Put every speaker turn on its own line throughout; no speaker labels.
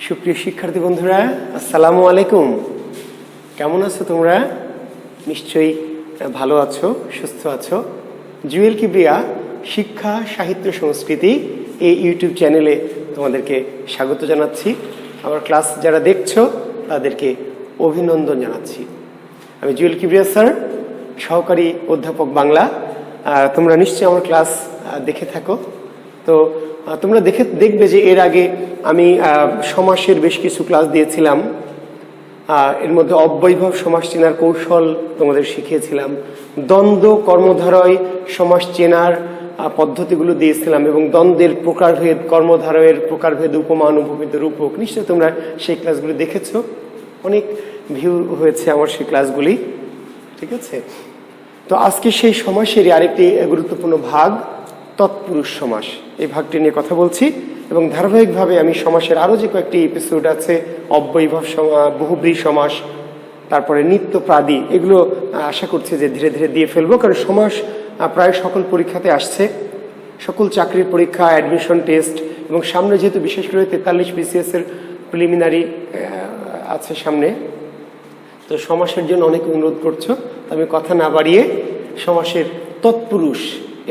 সুপ্রিয় শিক্ষার্থী বন্ধুরা, আসসালামু আলাইকুম। কেমন আছো তোমরা? নিশ্চয়ই ভালো আছো, সুস্থ আছো। জুয়েল কিবরিয়া শিক্ষা সাহিত্য সংস্কৃতি এই ইউটিউব চ্যানেলে তোমাদেরকে স্বাগত জানাচ্ছি। আমার ক্লাস যারা দেখছো তাদেরকে অভিনন্দন জানাচ্ছি। আমি জুয়েল কিবরিয়া স্যার, সহকারী অধ্যাপক বাংলা। তোমরা নিশ্চয়ই আমার ক্লাস দেখে থাকো। তো তোমরা দেখবে যে এর আগে আমি সমাসের বেশ কিছু ক্লাস দিয়েছিলাম। এর মধ্যে অব্যয়ভাব সমাস চেনার কৌশল তোমাদের শিখিয়েছিলাম, দ্বন্দ্ব কর্মধারয় সমাস চেনার পদ্ধতিগুলো দিয়েছিলাম এবং দ্বন্দ্বের প্রকারভেদ, কর্মধারয়ের প্রকারভেদ, উপমান, উপমিত, রূপক। নিশ্চয়ই তোমরা সেই ক্লাসগুলি দেখেছো। অনেক ভিউ হয়েছে আমার সেই ক্লাসগুলি, ঠিক আছে? তো আজকে সেই সমাসেরই আরেকটি গুরুত্বপূর্ণ ভাগ, তৎপুরুষ সমাস। এই ভাগটি নিয়ে কথা বলছি এবং ধারাবাহিকভাবে আমি সমাসের আরও যে কয়েকটি এপিসোড আছে, অব্যয়ভাব বহুব্রী সমাস, তারপরে নিত্যপ্রাদি, এগুলো আশা করছি যে ধীরে ধীরে দিয়ে ফেলবো, কারণ সমাস প্রায় সকল পরীক্ষাতে আসছে, সকল চাকরির পরীক্ষা, অ্যাডমিশন টেস্ট, এবং সামনে যেহেতু বিশেষ করে 43 BCS এর প্রিলিমিনারি আছে সামনে, তো সমাসের জন্য অনেকে অনুরোধ করছো। আমি কথা না বাড়িয়ে সমাসের তৎপুরুষ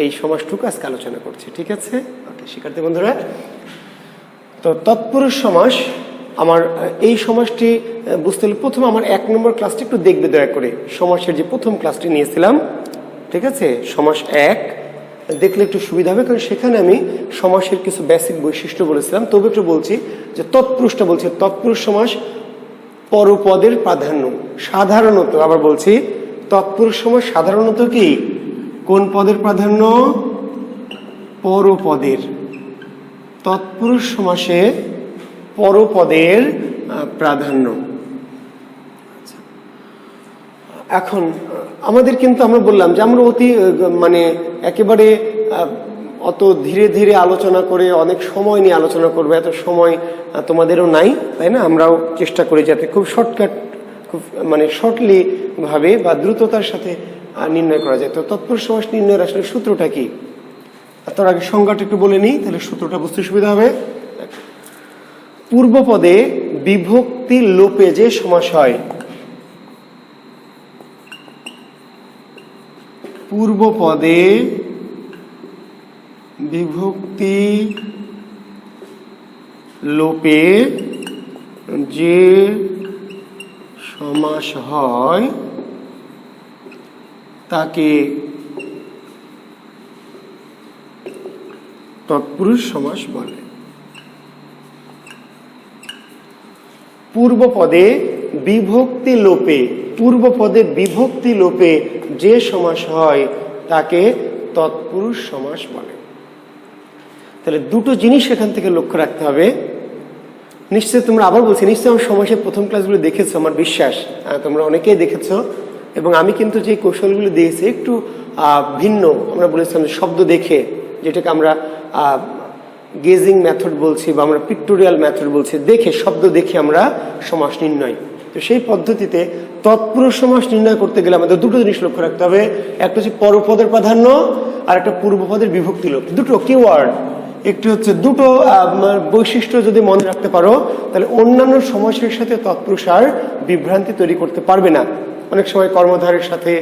এই সমাসটুকু আজকে আলোচনা করছি, ঠিক আছে? ওকে শিক্ষার্থী বন্ধুরা, তো তৎপুরুষ সমাস আমার এই সমাসটি বুঝতে হলে প্রথম আমার 1 নম্বর ক্লাসটি একটু দেখবে দয়া করে। সমাসের যে প্রথম ক্লাসটি নিয়েছিলাম, ঠিক আছে, সমাস 1 দেখলে একটু সুবিধা হবে, কারণ সেখানে আমি সমাসের কিছু বেসিক বৈশিষ্ট্য বলেছিলাম। তবে একটু বলছি যে তৎপুরুষটা বলছি, তৎপুরুষ সমাস পরপদের প্রাধান্য। সাধারণত আবার বলছি, তৎপুরুষ সমাস সাধারণত কি, কোন পদের প্রাধান্য? পরপদের। তৎপুরুষ সমাসে পরপদের প্রাধান্য। এখন আমাদের কিন্তু আমরা বললাম যে আমরা একেবারে অত ধীরে ধীরে আলোচনা করে অনেক সময় নিয়ে আলোচনা করবো, এত সময় তোমাদেরও নাই, তাই না? আমরাও চেষ্টা করি যাতে খুব শর্টকাট, খুব শর্টলি ভাবে বা দ্রুততার সাথে নির্ণয় করা যায়। তো তৎপুরুষ সমাস নির্ণয়ের আসলে সূত্রটা কি? তার আগে সংজ্ঞাটা একটু বলে নিই, তাহলে সূত্রটা বুঝতে সুবিধা হবে। পূর্বপদে বিভক্তি লোপে যে সমাস হয়, পূর্বপদে বিভক্তি লোপে যে সমাস হয় তাকে তৎপুরুষ সমাস বলে। পূর্বপদে বিভক্তি লোপে, পূর্বপদে বিভক্তি লোপে যে সমাস হয় তাকে তৎপুরুষ সমাস বলে। তাহলে দুটো জিনিস এখান থেকে লক্ষ্য রাখতে হবে। নিশ্চয় তোমরা, আবার বলছি, নিশ্চয় আমার সমাসের প্রথম ক্লাসগুলো দেখেছো, আমার বিশ্বাস তোমরা অনেকেই দেখেছো। এবং আমি কিন্তু যে কৌশলগুলো দিয়েছি একটু ভিন্ন। আমরা বলেছিলাম শব্দ দেখে, যেটাকে আমরা গেজিং মেথড বলছি বা আমরা পিক্টোরিয়াল মেথড বলছি, দেখে, শব্দ দেখে আমরা সমাস নির্ণয়। তো সেই পদ্ধতিতে তৎপুরুষ সমাস নির্ণয় করতে গেলে আমাদের দুটো জিনিস লক্ষ্য রাখতে হবে। একটা হচ্ছে পরপদের প্রাধান্য, আর একটা পূর্বপদের বিভক্তি লোপ। দুটো কিওয়ার্ড, একটি হচ্ছে দুটো বৈশিষ্ট্য যদি মনে রাখতে পারো, তাহলে অন্যান্য সমাসের সাথে তৎপুরুষ আর বিভ্রান্তি তৈরি করতে পারবে না। অনেক সময় কর্মধারের সাথে,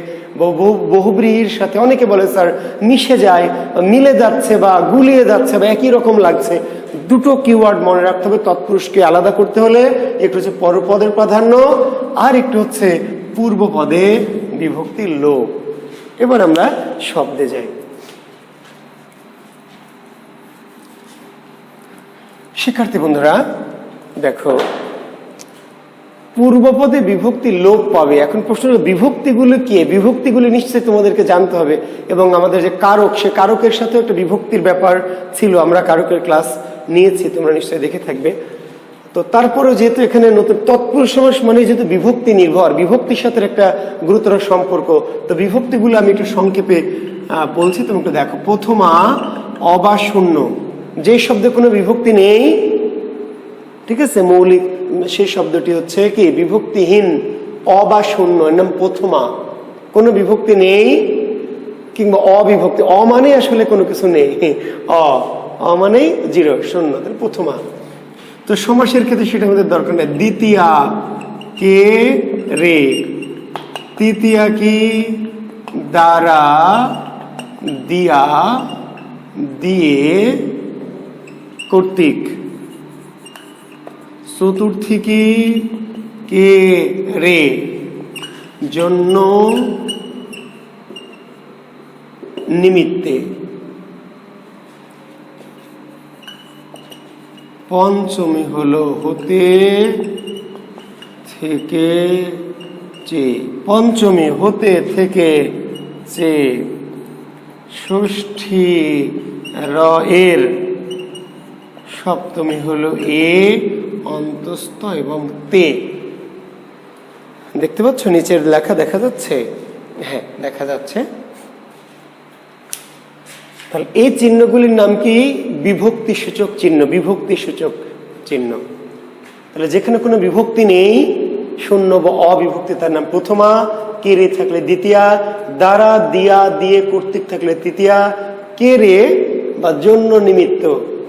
বহুব্রীহির সাথে অনেকে বলে স্যার মিশে যায়, মিলে যাচ্ছে বা গুলিয়ে যাচ্ছে বা একই রকম লাগছে। দুটো কিওয়ার্ড মনে রাখতে হবে। তৎপুরুষকে আলাদা করতে হলে একটু হচ্ছে পরপদের প্রাধান্য, আর একটু হচ্ছে পূর্বপদে বিভক্তি লোপ। এবার আমরা শব্দে যাই। শিক্ষার্থী বন্ধুরা দেখো, পূর্বপদে বিভক্তি লোপ পাবে। এখন প্রশ্ন হলো বিভক্তিগুলো কি? বিভক্তিগুলো নিশ্চয়ই তোমাদেরকে জানতে হবে, এবং আমাদের যে কারক, সে কারকের সাথে একটা বিভক্তির ব্যাপার ছিল। আমরা কারকের ক্লাস নিয়েছি, তোমরা নিশ্চয়ই দেখে থাকবে। তো তারপরেও যেহেতু এখানে নতুন তৎপুরুষ সমাস মানে যেহেতু বিভক্তি নির্ভর, বিভক্তির সাথে একটা গুরুতর সম্পর্ক, তো বিভক্তিগুলো আমি একটু সংক্ষেপে বলছি, তুমি একটু দেখো। প্রথমা অবা শূন্য, যে শব্দে কোনো বিভক্তি নেই, ঠিক আছে, মৌলিক, সেই শব্দটি হচ্ছে কি বিভক্তিহীন, অবা শূন্য, এর নাম প্রথমা। কোনো বিভক্তি নেই কিংবা অবিভক্তি, অ মানে আসলে কোনো কিছু নেই, অ মানেই জিরো, শূন্য, তাহলে প্রথমা। তো সমাসের ক্ষেত্রে সেটা আমাদের দরকার নেই। দ্বিতীয়া কে রে, তৃতীয়া কি দ্বারা, দিয়া দিয়ে কর্তৃক, চতুর্থী কি কে রে জন্য নিমিত্তে, পঞ্চমী হলো হতে থেকে চে, পঞ্চমী হতে থেকে চে, ষষ্ঠী র এর, সপ্তমী হলো এ অন্তস্থ এবং তে। দেখতে পাচ্ছ নিচের লেখা দেখা যাচ্ছে? হ্যাঁ দেখা যাচ্ছে। তাহলে এই চিহ্নগুলির নাম কি? বিভক্তি সূচক চিহ্ন, বিভক্তি সূচক চিহ্ন। তাহলে যেখানে কোনো বিভক্তি নেই, শূন্য বা অবিভক্তি, তার নাম প্রথমা, কে রে থাকলে দ্বিতীয়া, দ্বারা দিয়া দিয়ে কর্তৃক থাকলে তৃতীয়া, কে রে বা জন্য নিমিত্ত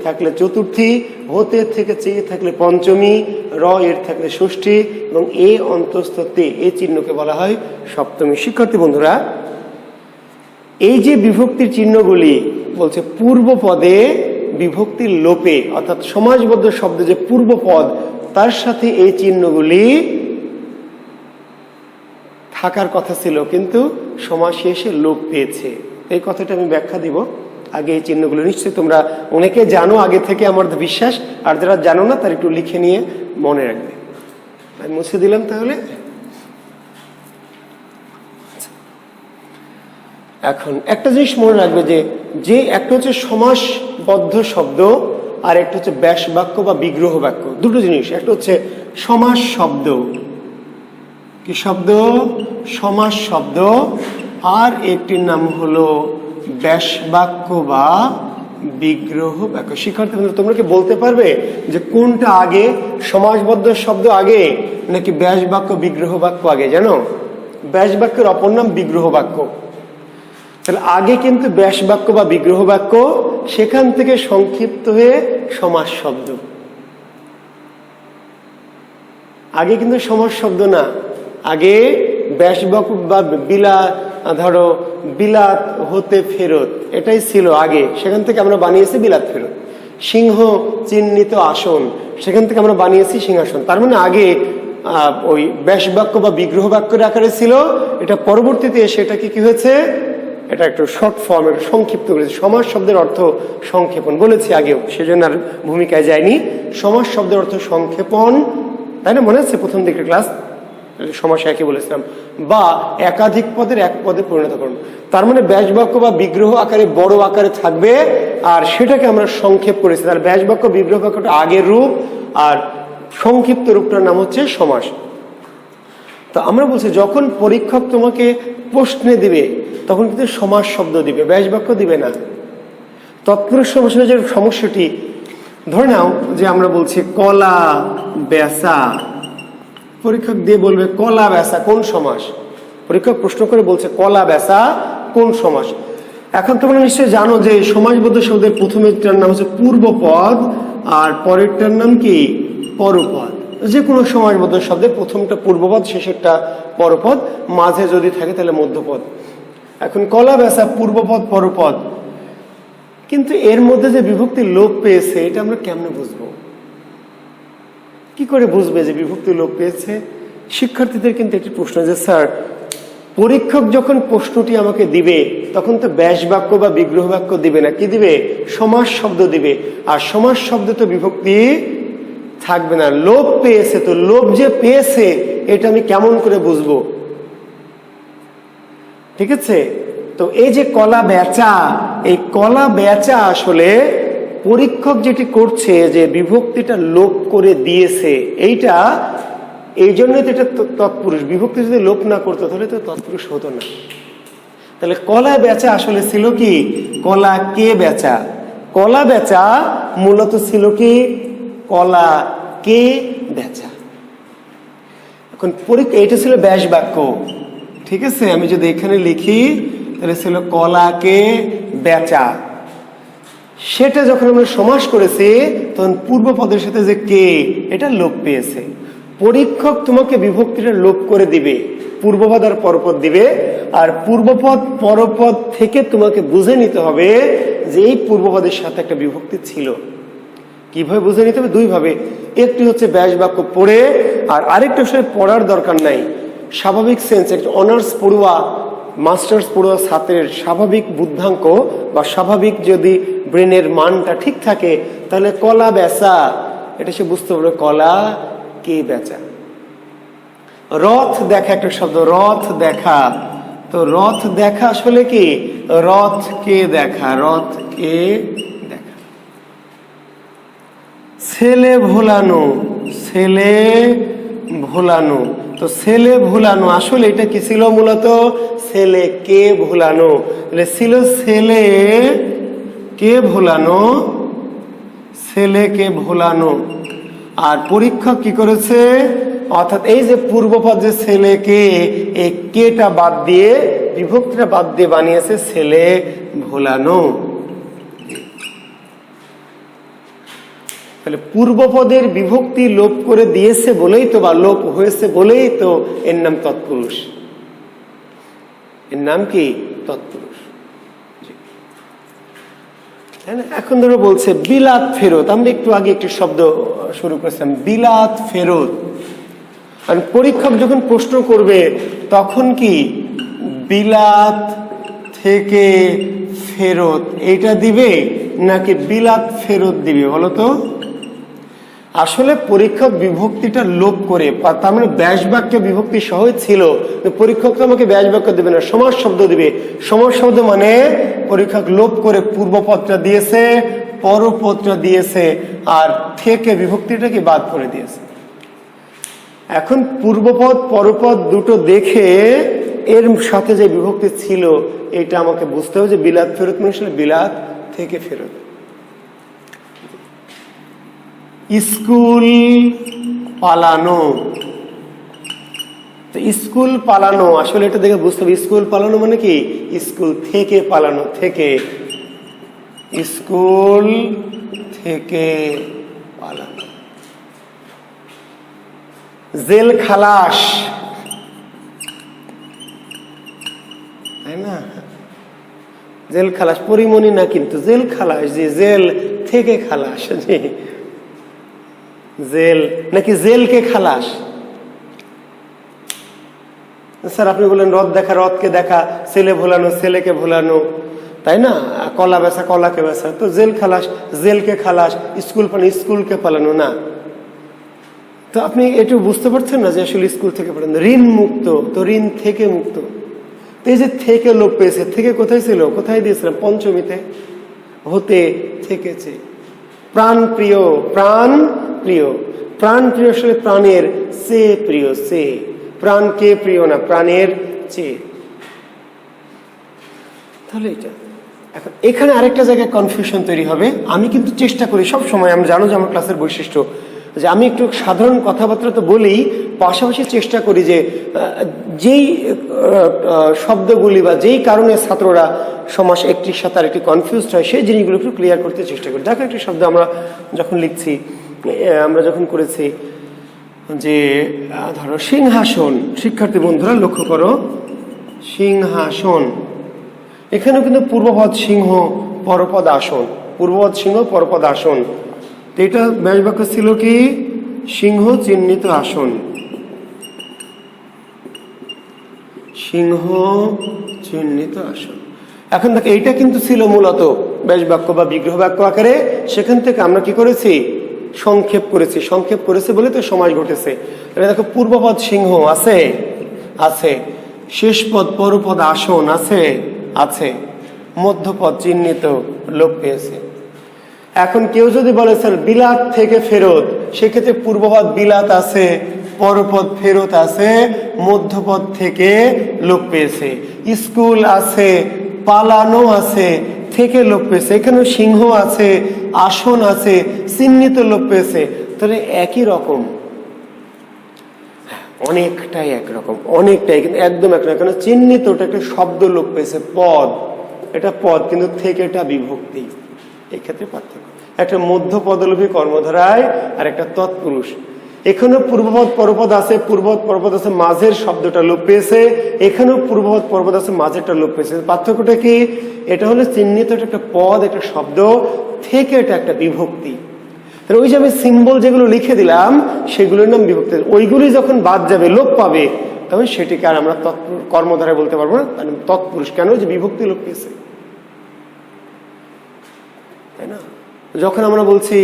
থাকলে চতুর্থী, হতে থেকে চেয়ে থাকলে পঞ্চমী, র এর থাকলে ষষ্ঠী এবং এ অন্তস্থ তে, এই চিহ্নকে বলা হয় সপ্তমী। শিক্ষার্থী বন্ধুরা, এই যে বিভক্তির চিহ্নগুলি বলছে পূর্ব পদে বিভক্তির লোপে, অর্থাৎ সমাজবদ্ধ শব্দ যে পূর্ব পদ তার সাথে এই চিহ্নগুলি থাকার কথা ছিল, কিন্তু সমাসে এসে লোপ পেয়েছে। এই কথাটা আমি ব্যাখ্যা দিব। আগে এই চিহ্নগুলো নিশ্চয়ই তোমরা অনেকে জানো আগে থেকে, আমার বিশ্বাস। আর যারা জানো না তারা একটু লিখে নিয়ে মনে রাখবে। আমি মুছে দিলাম। তাহলে এখন একটা জিনিস মনে রাখবে, যে একটা হচ্ছে সমাসবদ্ধ শব্দ আর একটা হচ্ছে ব্যাস বাক্য বা বিগ্রহ বাক্য, দুটো জিনিস। একটা হচ্ছে সমাস শব্দ, কি শব্দ? সমাস শব্দ। আর একটির নাম হলো ব্যাস বাক্য বা বিগ্রহ বাক্য। শিক্ষার্থী বন্ধু, তোমরা কি বলতে পারবে যে কোনটা আগে, সমাসবদ্ধ শব্দ আগে নাকি ব্যাস বাক্য বিগ্রহ বাক্য আগে? জানো, ব্যাস বাক্যের অপর নাম বিগ্রহ বাক্য। তাহলে আগে কিন্তু ব্যাস বাক্য বা বিগ্রহ বাক্য, সেখান থেকে সংক্ষিপ্ত হয়ে সমাস শব্দ। আগে কিন্তু সমাস শব্দ না, আগে ব্যাস বাক্য বা ধরো বিলাত হতে ফেরত, এটাই ছিল আগে। সেখান থেকে আমরা বানিয়েছি বিলাত ফেরত। সিংহ চিহ্নিত আসন, সেখান থেকে আমরা বানিয়েছি সিংহাসন। তার মানে আগে ওই ব্যাস বাক্য বা বিগ্রহ বাক্যের আকারে ছিল, এটা পরবর্তীতে সেটা কি হয়েছে, এটা একটু শর্ট ফর্ম, একটু সংক্ষিপ্ত করেছে। সমাস শব্দের অর্থ সংক্ষেপণ বলেছি আগেও, সেজন্য আর ভূমিকায় যায়নি। সমাস শব্দের অর্থ সংক্ষেপণ, তাই না? মনে আছে প্রথম দিকের ক্লাস সমাস একই বলেছিলাম। বা একাধিক পদের এক পদে পরিণত করুন। তার মানে ব্যাস বাক্য বা বিগ্রহ আকারে বড় আকারে থাকবে, আর সেটাকে আমরা সংক্ষেপ করেছি। তার ব্যাস বাক্য বিগ্রহ বাক্যটা আগের রূপ, আর সংক্ষিপ্ত রূপটার নাম হচ্ছে সমাস। তো আমরা বলছি যখন পরীক্ষক তোমাকে প্রশ্নে দিবে তখন কিন্তু সমাস শব্দ দিবে, ব্যাস বাক্য দিবে না। তৎপুরুষ সমাসের যে সমস্যাটি, ধরে নাও যে আমরা বলছি কলা বেচা, পরীক্ষক দিয়ে বলবে কলা বেচা কোন সমাস? পরীক্ষক প্রশ্ন করে বলছে কলা বেচা কোন সমাস? এখন তোমরা নিশ্চয়ই জানো যে সমাসবদ্ধ শব্দের প্রথমেরটার নাম হচ্ছে পূর্বপদ, আর পরেরটার নাম কি পরপদ। যে কোনো সমাসবদ্ধ শব্দের প্রথমটা পূর্বপদ, শেষেরটা পরপদ, মাঝে যদি থাকে তাহলে মধ্যপদ। এখন কলা বেচা পূর্বপদ পরপদ, কিন্তু এর মধ্যে যে বিভক্তি লোপ পেয়েছে এটা আমরা কেমনে বুঝবো? কি করে বুঝবে যে বিভক্তি লোপ পেয়েছে? শিক্ষার্থীদের কিন্তু একটি প্রশ্ন যে স্যার, পরীক্ষক যখন প্রশ্নটি আমাকে দিবে তখন তো ব্যাস বাক্য বা বিগ্রহ বাক্য দিবে না, কি দিবে? সমাস শব্দ দিবে। আর সমাস শব্দ তো বিভক্তি থাকবে না, লোপ পেয়েছে। তো লোপ যে পেয়েছে এটা আমি কেমন করে বুঝবো? ঠিক আছে? তো এই যে কলা বেচা, এই কলা বেচা আসলে পরীক্ষক যেটি করছে যে বিভক্তিটা লোপ করে দিয়েছে, এইটা এই জন্যই তো এটা তৎপুরুষ। বিভক্তি যদি লোপ না করতো তাহলে তো তৎপুরুষ হতো না। তাহলে কলা বেচা আসলে ছিল কি? কলা কে বেচা। কলা বেচা মূলত ছিল কি? কলা কে বেচা। এখন পরীক্ষা, এটা ছিল ব্যাস বাক্য। ঠিক আছে, আমি যদি এখানে লিখি তাহলে ছিল কলাকে বেচা। সেটা যখন আমরা সমাস করেছি তখন পূর্বপদের সাথে যে কে, এটা লোপ পেয়েছে। পরীক্ষক তোমাকে বিভক্তিটা লোপ করে দিবে, পূর্বপদ আর পরপদ দিবে, আর পূর্বপদ পরপদ থেকে তোমাকে বুঝে নিতে হবে যে এই পূর্বপদের সাথে একটা বিভক্তি ছিল। কিভাবে বুঝে নিতে হবে? দুই ভাবে। একটি হচ্ছে ব্যাস বাক্য পড়ে, আর আরেকটা আসলে পড়ার দরকার নাই। স্বাভাবিক সেন্স, একটা অনার্স পড়ুয়া, মাস্টার্স পড়ুয়া ছাত্রের স্বাভাবিক বুদ্ধাঙ্ক বা স্বাভাবিক যদি ব্রেনের মানটা ঠিক থাকে, তাহলে কলা বেচা এটা সে বুঝতে পারবে, কলা কে বেচা। রথ দেখা, একটা শব্দ রথ দেখা, তো রথ দেখা আসলে কি? রথ কে দেখা, রথ কে দেখা। ছেলে ভোলানো, ছেলে ভোলানো, তো ছেলে ভোলানো আসলে এটা কি ছিল? মূলত ছেলে কে ভোলানো, ছিল ছেলে কে ভোলানো, ছেলেকে ভোলানো। আর পরীক্ষক কি করেছে? অর্থাৎ এই যে পূর্বপদ যে ছেলেকে, এই কেটা বাদ দিয়ে, বিভক্তিটা বাদ দিয়ে বানিয়েছে ছেলে ভোলানো। তাহলে পূর্বপদের বিভক্তি লোপ করে দিয়েছে বলেই তো, বা লোপ হয়েছে বলেই তো এর নাম তৎপুরুষ। এর নাম কি? তৎপুরুষ। এখন ধরো বলছে বিলাত ফেরত, আমরা একটু আগে একটি শব্দ শুরু করেছিলাম, বিলাত ফেরত। আর পরীক্ষক যখন প্রশ্ন করবে তখন কি বিলাত থেকে ফেরত এইটা দিবে নাকি বিলাত ফেরত দিবে বলতো? আসলে পরীক্ষক বিভক্তিটা লোপ করে, তার মানে ব্যাস বাক্য বিভক্তি সহজ ছিল, পরীক্ষক তো আমাকে ব্যাস বাক্য দেবে না, সমাস শব্দ দিবে। সমাস শব্দ মানে পরীক্ষক লোপ করে পূর্বপদটা দিয়েছে, পরপদটা দিয়েছে, আর থেকে বিভক্তিটাকে বাদ করে দিয়েছে। এখন পূর্বপদ পরপদ দুটো দেখে এর সাথে যে বিভক্তি ছিল এটা আমাকে বুঝতে হবে যে বিলাত ফেরত মানে আসলে বিলাত থেকে ফেরত। স্কুল পালানো, তো স্কুল পালানো আসলে এটা দেখে বুঝতে হবে স্কুল পালানো মানে কি? স্কুল থেকে পালানো, থেকে, স্কুল থেকে পালানো। জেল খালাস, তাই না? জেল খালাস পরিমণি না, কিন্তু জেল খালাস, যে জেল থেকে খালাস, জি জেল নাকি জেলকে খালাস। স্যার আপনি বললেন রথ দেখা, রথকে দেখা, ছেলে ভোলানো, ছেলেকে ভোলানো, তাই না? কলা বেচা, কলাকে বেচা, তো জেল খালাস, জেলকে খালাস, স্কুল পালানো, স্কুলকে পালানো না। তো আপনি একটু বুঝতে পারছেন না যে আসলে স্কুল থেকে পালানো। ঋণ মুক্ত, তো ঋণ থেকে মুক্ত। তো এই যে থেকে লোপ পেয়েছে, থেকে কোথায় ছিল? কোথায় দিয়েছিলাম? পঞ্চমীতে, হতে থেকেছে। প্রাণ প্রিয়, প্রাণ প্রিয়, প্রাণ প্রিয় আসলে প্রাণের চেয়ে প্রিয়, সে প্রাণকে প্রিয় না, প্রাণের চেয়ে। তাহলে এটা এখন এখানে আরেকটা জায়গায় কনফিউশন তৈরি হবে। আমি কিন্তু চেষ্টা করি সব সময়, আমি জানো যে আমার ক্লাসের বৈশিষ্ট্য যে আমি একটু সাধারণ কথাবার্তা তো বলি, পাশাপাশি চেষ্টা করি যে যেই শব্দগুলি বা যেই কারণে ছাত্ররা সমাস একটির সাথে আর একটি কনফিউজড হয় সেই জিনিসগুলো একটু ক্লিয়ার করতে চেষ্টা করি। দেখো একটি শব্দ আমরা যখন লিখছি, আমরা যখন করেছি যে ধরো সিংহাসন, শিক্ষার্থী বন্ধুরা লক্ষ্য করো, সিংহাসন, এখানেও কিন্তু পূর্বপদ সিংহ, পরপদ আসন, পূর্বপদ সিংহ, পরপদ আসন। তো এটা ব্যাস বাক্য ছিল কি? সিংহ চিহ্নিত আসন, সিংহ চিহ্নিত আসন। এখন দেখো এইটা কিন্তু ছিল মূলত ব্যাস বাক্য বা বিগ্রহ বাক্য আকারে, সেখান থেকে আমরা কি করেছি? সংক্ষেপ করেছি। সংক্ষেপ করেছে বলে তো সমাজ ঘটেছে। এটা দেখো পূর্বপদ সিংহ আছে, আছে, শেষ পদ পরপদ আসন আছে, আছে, মধ্যপদ চিহ্নিত লোপ পেয়েছে। এখন কেউ যদি বলে স্যার বিলাত থেকে ফেরত, সেক্ষেত্রে পূর্বপদ বিলাত আছে, পরপদ ফেরত আছে, মধ্যপদ থেকে লোপ পেয়েছে। স্কুল আছে, পালানো আছে, থেকে লোপ পেয়েছে। এখানে সিংহ আছে, আসন আছে, চিহ্নিত লোপ পেয়েছে। তাহলে একই রকম, অনেকটাই একরকম, অনেকটাই, কিন্তু একদম এক রকম। চিহ্নিত ওটা একটা শব্দ লোপ পেয়েছে, পদ, এটা পদ, কিন্তু থেকে এটা বিভক্তি। এই ক্ষেত্রে পার্থক্য। একটা মধ্য পদলোপী কর্মধারায় আর একটা তৎপুরুষ। এখানেও পূর্বপদ পরপদ আছে, পূর্বপদ পরপদ আছে, মাঝের শব্দটা লোপ পেয়েছে। এখানেও পূর্বপদ পরপদ আছে, মাঝেরটা লোপ পেয়েছে। পার্থক্যটা কি? এটা হলো চিহ্নিত একটা পদ, একটা শব্দ থেকে এটা একটা বিভক্তি। তাহলে ওই যে আমি সিম্বল যেগুলো লিখে দিলাম সেগুলোর নাম বিভক্তি। ওইগুলি যখন বাদ যাবে, লোপ পাবে, তখন সেটিকে আর আমরা কর্মধারায় বলতে পারবো না, তৎপুরুষ। কেন? যে বিভক্তি লোপ পেয়েছে, তাই না? যখন আমরা বলছি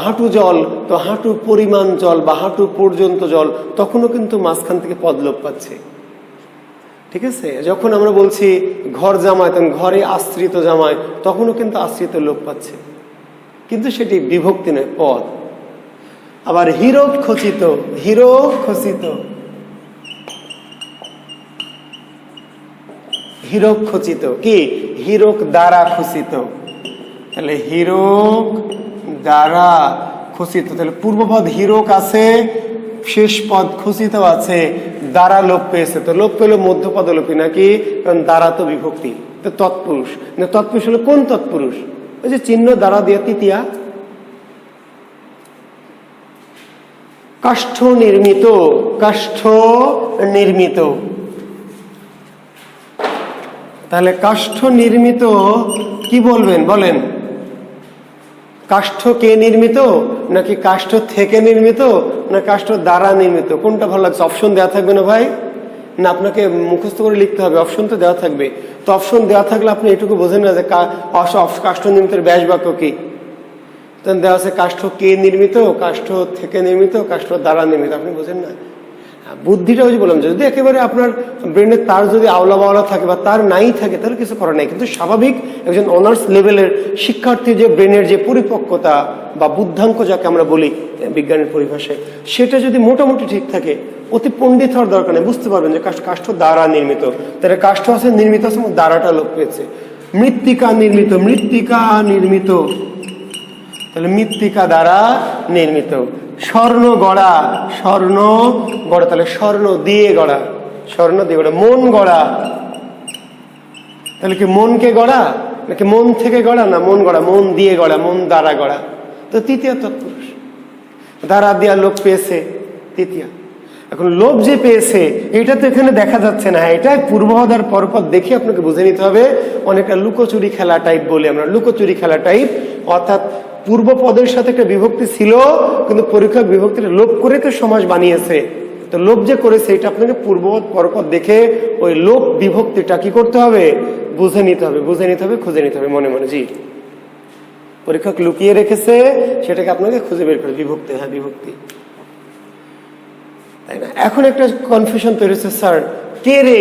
হাঁটু জল, তো হাঁটু পরিমাণ জল বা হাঁটু পর্যন্ত জল, তখনও কিন্তু মাঝখান থেকে পদ লোপ পাচ্ছে, ঠিক আছে? যখন আমরা বলছি ঘর জামায়, তখন ঘরে আশ্রিত জামায়, তখনও কিন্তু আশ্রিত লোপ পাচ্ছে, কিন্তু সেটি বিভক্তি নয়, পদ। আবার হীরক খচিত, হীরক খচিত, হীরক খচিত কি? হীরক দ্বারা খচিত। তাহলে হীরক দ্বারা খচিত, তাহলে পূর্বপদ হীরক আছে, শেষ পদ খচিত আছে, দ্বারা লোপ পেয়েছে। তো লোপ পেল মধ্যপদলোপী নাকি? কারণ দ্বারা তো বিভক্তি, তো তৎপুরুষ। তৎপুরুষ হলো কোন তৎপুরুষ? ওই যে চিহ্ন দ্বারা দিয়ে তৃতীয়া। কাষ্ঠ নির্মিত, কাষ্ঠ নির্মিত। তাহলে কাষ্ঠ নির্মিত কি বলবেন? বলেন, কাষ্ঠ কে নির্মিত, নাকি কাষ্ঠ থেকে নির্মিত, না কাষ্ঠ দ্বারা নির্মিত? কোনটা ভালো লাগছে? অপশন দেওয়া থাকবে না ভাই? না আপনাকে মুখস্থ করে লিখতে হবে? অপশন তো দেওয়া থাকবে। তো অপশন দেওয়া থাকলে আপনি এটুকু বোঝেন না যে কাষ্ঠ নির্মিতের ব্যাস বাক্য কি? তখন দেওয়া আছে কাষ্ঠ কে নির্মিত, কাষ্ঠ থেকে নির্মিত, কাষ্ঠ দ্বারা নির্মিত। আপনি বোঝেন না বুদ্ধিটা। ওই যে বললাম, যদি একেবারে আপনার ব্রেনের তার যদি আওলা বাওলা থাকে বা তার নাই থাকে, তাহলে কিছু করার নাই। কিন্তু স্বাভাবিক একজন অনার্স লেভেলের শিক্ষার্থীর যে ব্রেনের যে পরিপক্কতা বা বুদ্ধাঙ্ক যাকে আমরা বলি বিজ্ঞানের পরিভাষায়, সেটা যদি মোটামুটি ঠিক থাকে, অতি পণ্ডিত হওয়ার দরকার নেই, বুঝতে পারবেন যে কাষ্ঠ দ্বারা নির্মিত। তাহলে কাষ্ঠ আছে, নির্মিত আছে, দ্বারাটা লোপ পেয়েছে। মৃত্তিকা নির্মিত, মৃত্তিকা নির্মিত, তাহলে মৃত্তিকা দ্বারা নির্মিত। স্বর্ণ গড়া, স্বর্ণ গড়া, তাহলে স্বর্ণ দিয়ে গড়া, স্বর্ণ দিয়ে গড়া। মন গড়া, তাহলে কি মনকে গড়া নাকি মন থেকে গড়া? না, মন গড়া, মন দিয়ে গড়া, মন দ্বারা গড়া। তো তৃতীয় তৎপুরুষ, দ্বারা দিয়া লোপ পেয়েছে, তৃতীয়। এখন লোভ যে পেয়েছে এটা তো এখানে দেখা যাচ্ছে না, এটা পূর্বপদ আর পরপদ দেখে আপনাকে বুঝে নিতে হবে। অনেকটা লুকোচুরি খেলা টাইপ বলি আমরা, লুকোচুরি খেলা টাইপ। অর্থাৎ পূর্বপদের সাথে একটা বিভক্তি ছিল, কিন্তু পরীক্ষক বিভক্তিটা লোপ করে তো সমাস বানিয়েছে। তো লোপ যে করেছে এটা আপনাকে পূর্বপদ পরপদ দেখে ওই লোপ বিভক্তিটা কি করতে হবে? বুঝে নিতে হবে, বুঝে নিতে হবে, খুঁজে নিতে হবে মনে মনে। জি, পরীক্ষক লুকিয়ে রেখেছে, সেটাকে আপনাকে খুঁজে বের করে বিভক্তি। হ্যাঁ, বিভক্তি, তাই না? এখন একটা কনফিউশন তৈরি হচ্ছে, স্যার কে রে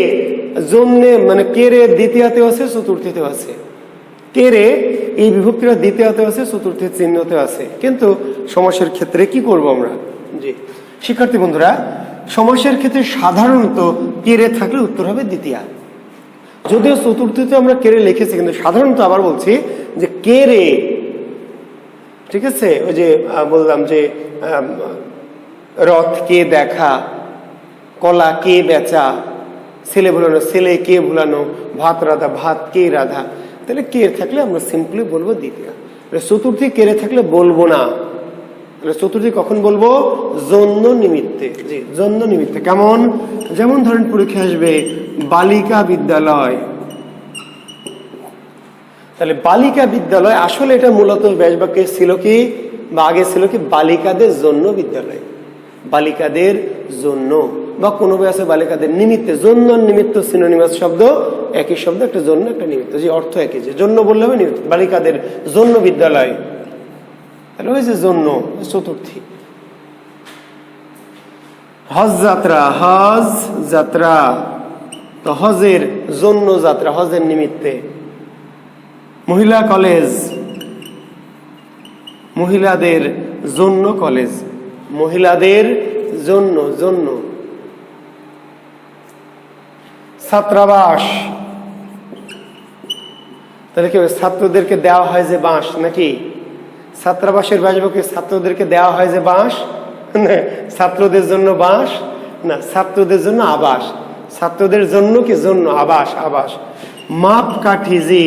জন্যে, মানে কে রে দ্বিতীয়তেও আছে, চতুর্থীতেও আছে। কে রে এই বিভক্তিটা দ্বিতীয়তে আছে, চতুর্থীর চিহ্নতে আছে, কিন্তু সমাসের ক্ষেত্রে কি করব আমরা? জি শিক্ষার্থী বন্ধুরা, সমাসের ক্ষেত্রে সাধারণত কে রে থাকলে উত্তর হবে দ্বিতীয়া। যদিও চতুর্থীতে আমরা কে রে লিখেছি, কিন্তু সাধারণত আবার বলছি যে কে রে, ঠিক আছে? ওই যে বললাম যে রথ কে দেখা, কলা কে বেচা, ছেলে ভুলানো ছেলে কে ভুলানো, ভাত রাধা ভাত কে রাধা। তাহলে কে থাকলে আমরা সিম্পলি বলবো দ্বিতীয়। চতুর্থী কে থাকলে বলবো না। চতুর্থী কখন বলবো? জন্য নিমিত্তে। জি, জন্য নিমিত্তে। কেমন? যেমন ধরেন পরীক্ষা আসবে বালিকা বিদ্যালয়, তাহলে বালিকা বিদ্যালয় আসলে এটা মূলত ব্যাসবাক্যে ছিল কি, বা আগে ছিল কি, বালিকাদের জন্য বিদ্যালয়, বালিকাদের জন্য, বা কোনো আছে বালিকাদের নিমিত্তে। জন্য নিমিত্ত সিনোনিমাস শব্দ, একই শব্দ, একটা জন্য একটা নিমিত্ত, যে অর্থ একই। যে জন্য বললে হবে নিমিত্ত, বালিকাদের জন্য বিদ্যালয়, তাহলে ওই যে জন্য চতুর্থী। হজ যাত্রা, হজ যাত্রা, তো হজের জন্য যাত্রা, হজের নিমিত্তে। মহিলা কলেজ, মহিলাদের জন্য কলেজ, মহিলাদের জন্য, জন্য। ছাত্রাবাস, তাহলে কি ছাত্রদেরকে দেওয়া হয় যে বাঁশ, নাকি ছাত্রাবাসের বাসবাকে ছাত্রদেরকে দেওয়া হয় যে বাঁশ, ছাত্রদের জন্য বাঁশ না, ছাত্রদের জন্য আবাস, ছাত্রদের জন্য কি জন্য আবাস, আবাস। মাপ কাঠি, জি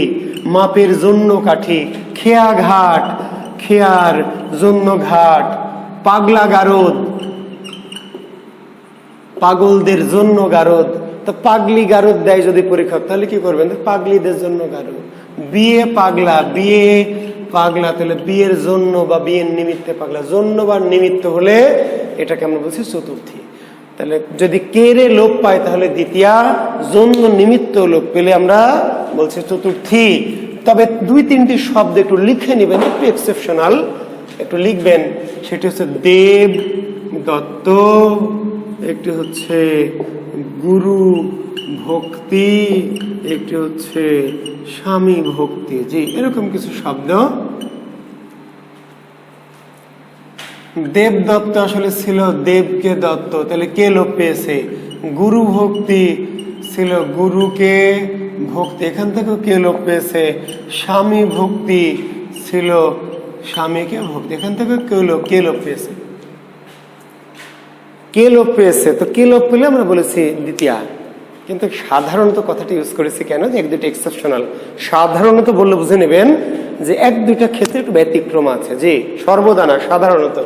মাপের জন্য কাঠি। খেয়াঘাট, খেয়ার জন্য ঘাট, পাগলা গারদ, পাগলদের জন্য গারদ। তো পাগলি গারদ দেয় যদি পরীক্ষা, তাহলে কি করবেন? পাগলিদের জন্য গারদ। বিয়ে পাগলা, বিয়ে পাগলা, তাহলে বিয়ের জন্য বা বিয়ের নিমিত্তে পাগলা, জন্য বা নিমিত্ত হলে এটাকে আমরা বলছি চতুর্থী। তাহলে যদি কেরে লোপ পায় তাহলে দ্বিতীয়া, জন্য নিমিত্ত লোপ পেলে আমরা বলছি চতুর্থী। তবে দুই তিনটি শব্দ একটু লিখে নেবেন, একটু এক্সেপশনাল, একটু লিখবেন। সেটি হচ্ছে দেব দত্ত, একটি হচ্ছে গুরু ভক্তি, একটি হচ্ছে স্বামী ভক্তি। জি, এরকম কিছু শব্দ। দেব দত্ত আসলে ছিল দেবকে দত্ত, তাহলে কে লোপ পেয়েছে? গুরু ভক্তি ছিল গুরুকে ভক্তি, এখান থেকেও কে লোপ পেয়েছে? স্বামী ভক্তি ছিল স্বামীকে ভক্তি, এখান থেকে কে লোপ পেয়েছে? কে লোপ পেয়েছে। তো কে লোপ পেলে আমরা বলেছি দ্বিতীয়া, কিন্তু সাধারণত কথাটি ইউজ করেছি কেন? যে এক দুইটা এক্সেপশনাল। সাধারণত বললে বুঝে নেবেন যে এক দুইটা ক্ষেত্রে একটু ব্যতিক্রম আছে, জি, সর্বদা না, সাধারণত।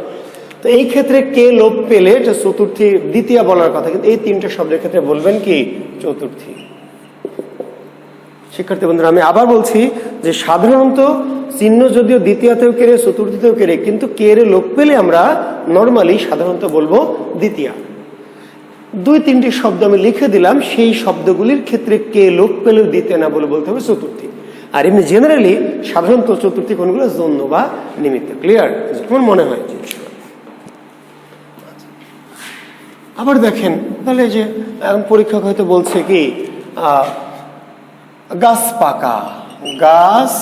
তো এই ক্ষেত্রে কে লোপ পেলে এটা চতুর্থী, দ্বিতীয়া বলার কথা, কিন্তু এই তিনটা শব্দের ক্ষেত্রে বলবেন কি? চতুর্থী। শিক্ষার্থী বন্ধুরা, আমি আবার বলছি যে সাধারণত চিহ্ন যদিও দ্বিতীয়তেও কেড়ে চতুর্থীতেও কেড়ে, কিন্তু কেড়ে লোপ পেলে আমরা নর্মালি সাধারণত বলবো দ্বিতীয়া। দুই তিনটি শব্দ আমি লিখে দিলাম, সেই শব্দগুলির ক্ষেত্রে কে লোপ পেলেও দ্বিতীয় না বলে বলতে হবে চতুর্থী। আর এমনি জেনারেলি সাধারণত চতুর্থী কোনগুলো? জন্য বা নিমিত্ত। ক্লিয়ার? আমার মনে হয়। আবার দেখেন, তাহলে যে পরীক্ষক হয়তো বলছে কি গাছ পাকা, গাছ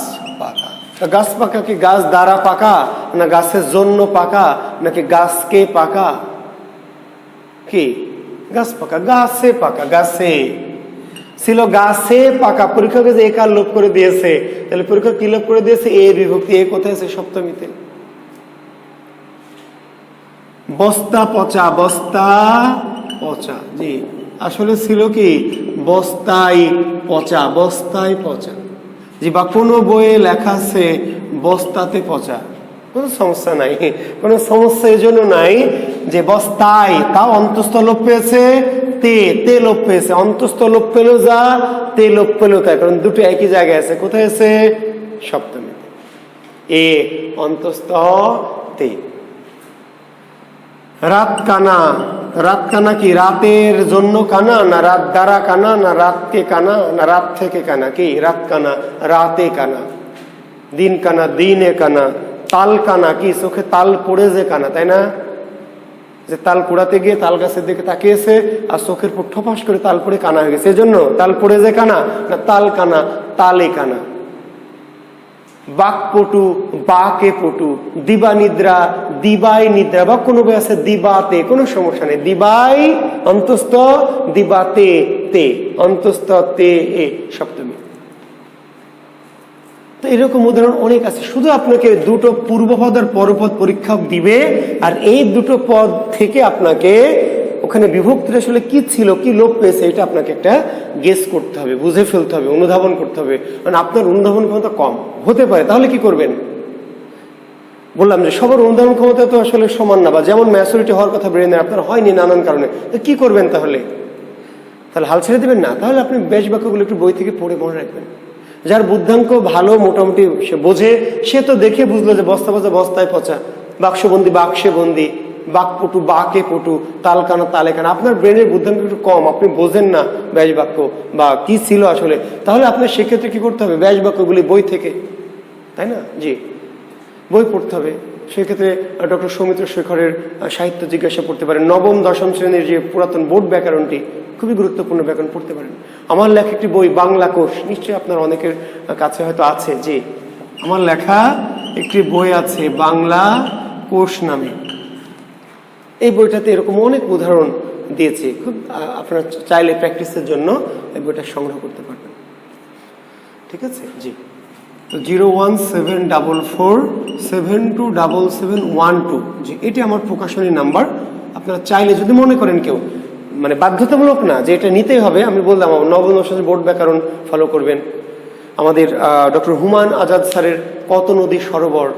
পাকা। গাছ পাকা কি গাছ দ্বারা পাকা, না গাছের জন্য পাকা, নাকি গাছকে পাকা? কি? গাছ পাকা, গাছে পাকা, গাছে ছিল, গাছে পাকা। পরীক্ষক যে একার লোপ করে দিয়েছে, তাহলে পরীক্ষক কি লোপ করে দিয়েছে? এ বিভক্তি। এ কোথায় আছে? সপ্তমীতে। বস্তা পচা, বস্তা পচা। জি, আসলে ছিল কি? বস্তায় পচা, বস্তায় পচা। জি, বা কোনো বইয়ে লেখা আছে বস্তাতে পচা, কোনো সমস্যা নাই, কোনো সমস্যা এই জন্য নাই যে বস্তায়, তাও অন্তস্থ লোপ পেয়েছে, তে লোপ পেয়েছে। অন্তস্থ লোপ পেলেও যা, তে লোপ পেলেও তাই, কারণ দুটো একই জায়গায় আছে। কোথায় আছে? সপ্তমীতে। এ অন্তস্থ তে। রাত কানা, রাত কানা কি? রাতের জন্য কানা, না রাত দ্বারা কানা, না রাতকে কানা, না রাত থেকে কানা? কি? রাত কানা, রাতে কানা। দিন কানা, দিনে কানা। তাল কানা কি? চোখে তাল পড়ে যে কানা, তাই না? যে তাল পোড়াতে গিয়ে তাল গাছের দিকে তাকিয়েছে আর চোখের পর ঠপাস করে তাল পড়ে কানা হয়ে গেছে, এজন্য তাল পড়ে যে কানা, না তাল কানা, তালে কানা। বাকপটু, বাকে পটু। দিবা নিদ্রা, দিবাই নিদ্রা, বা কোনো বই আছে দিবাতে, কোনো সমস্যা নেই। দিবাই অন্তস্থ, দিবাতে তে, অন্তস্থ তে এ, সপ্তমী। তো এরকম উদাহরণ অনেক আছে। শুধু আপনাকে দুটো পূর্বপদ আর পরপদ পরীক্ষা দিবে, আর এই দুটো পদ থেকে আপনাকে ওখানে বিভক্তিটা আসলে কি ছিল, কি লোপ পেয়েছে, এটা আপনাকে একটা গেস করতে হবে, বুঝে ফেলতে হবে, অনুধাবন করতে হবে। কারণ আপনার অনুধাবন ক্ষমতা কম হতে পারে, তাহলে কি করবেন? বললাম যে সবার অনুধাবন ক্ষমতা তো আসলে সমান না, বা যেমন ম্যাচুরিটি হওয়ার কথা ব্রেনের আপনার হয়নি নানান কারণে, তো কি করবেন তাহলে? তাহলে হাল ছেড়ে দেবেন না, তাহলে আপনি বেশ বাক্যগুলো একটু বই থেকে পড়ে মনে রাখবেন। যার বুদ্ধাঙ্ক ভালো, মোটামুটি সে বোঝে, সে তো দেখে বুঝলো যে বস্তা পচা, বস্তায় পচা, বাক্সবন্দি, বাক্সে বন্দি, বাকপটু, বাকে পটু, তাল কানা, তালে কানা। আপনার ব্রেনের বুদ্ধাঙ্ক একটু কম, আপনি বোঝেন না ব্যাস বাক্য বা কি ছিল আসলে, তাহলে আপনার সেক্ষেত্রে কি করতে হবে? ব্যাস বাক্যগুলি বই থেকে, তাই না? জি, বই পড়তে হবে। সেক্ষেত্রে ডক্টর সৌমিত্র শেখরের সাহিত্য জিজ্ঞাসা পড়তে পারেন। নবম দশম শ্রেণীর যে পুরাতন বোর্ড ব্যাকরণটি, খুবই গুরুত্বপূর্ণ ব্যাকরণ, পড়তে পারেন। আমার লেখা একটি বই বাংলা কোষ, নিশ্চয়ই আপনার অনেকের কাছে হয়তো আছে। যে আমার লেখা একটি বই আছে বাংলা কোষ নামে, এই বইটাতে এরকম অনেক উদাহরণ দিয়েছে। খুব আপনারা চাইলে প্র্যাকটিসের জন্য এই বইটা সংগ্রহ করতে পারবেন। ঠিক আছে? জি, তো 01744727712, জি, এটি আমার প্রকাশনী নাম্বার। আপনারা চাইলে যদি মনে করেন কেউ, মানে বাধ্যতামূলক না যে এটা নিতেই হবে, আমি বললাম নবম দশম বোর্ড ব্যাকরণ ফলো করবেন। আমাদের ডক্টর হুমায়ুন আজাদ স্যারের কত নদী সরোবর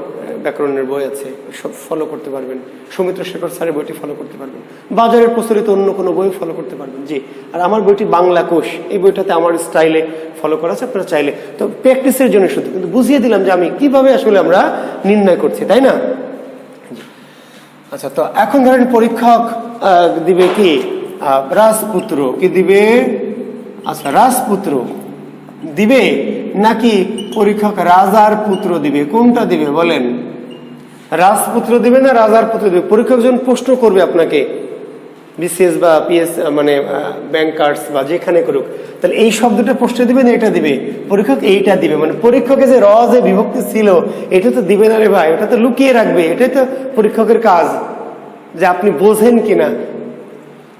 ব্যাকরণের বই আছে, সব ফলো করতে পারবেন। সৌমিত্র শেখর স্যারের বইটি ফলো করতে পারবেন, বাজারের প্রচলিত অন্য কোনো বই ফলো করতে পারবেন। জি, আর আমার বইটি বাংলা কোষ, এই বইটাতে আমার স্টাইলে ফলো করা আছে, আপনারা চাইলে। তো প্র্যাকটিসের জন্য শুধু, কিন্তু বুঝিয়ে দিলাম যে আমি কিভাবে আসলে আমরা নির্ণয় করছি, তাই না? আচ্ছা, তো এখন ধরেন পরীক্ষক দিবে কি রাজপুত্র, কি দিবে? আচ্ছা, রাজপুত্র দিবে নাকি পরীক্ষক রাজার পুত্র দিবে? কোনটা দিবে বলেন? রাজপুত্র দিবে না রাজার পুত্র দিবে? পরীক্ষক যখন প্রশ্ন করবে আপনাকে, বিসিএস বা পিএস মানে ব্যাংকার্স বা যেখানে করুক, তাহলে এই শব্দটা প্রশ্ন দিবে না এটা দিবে? পরীক্ষক এইটা দিবে। মানে পরীক্ষকে যে যে বিভক্তি ছিল এটা তো দিবে না রে ভাই, ওটা তো লুকিয়ে রাখবে। এটাই তো পরীক্ষকের কাজ, যে আপনি বোঝেন কিনা।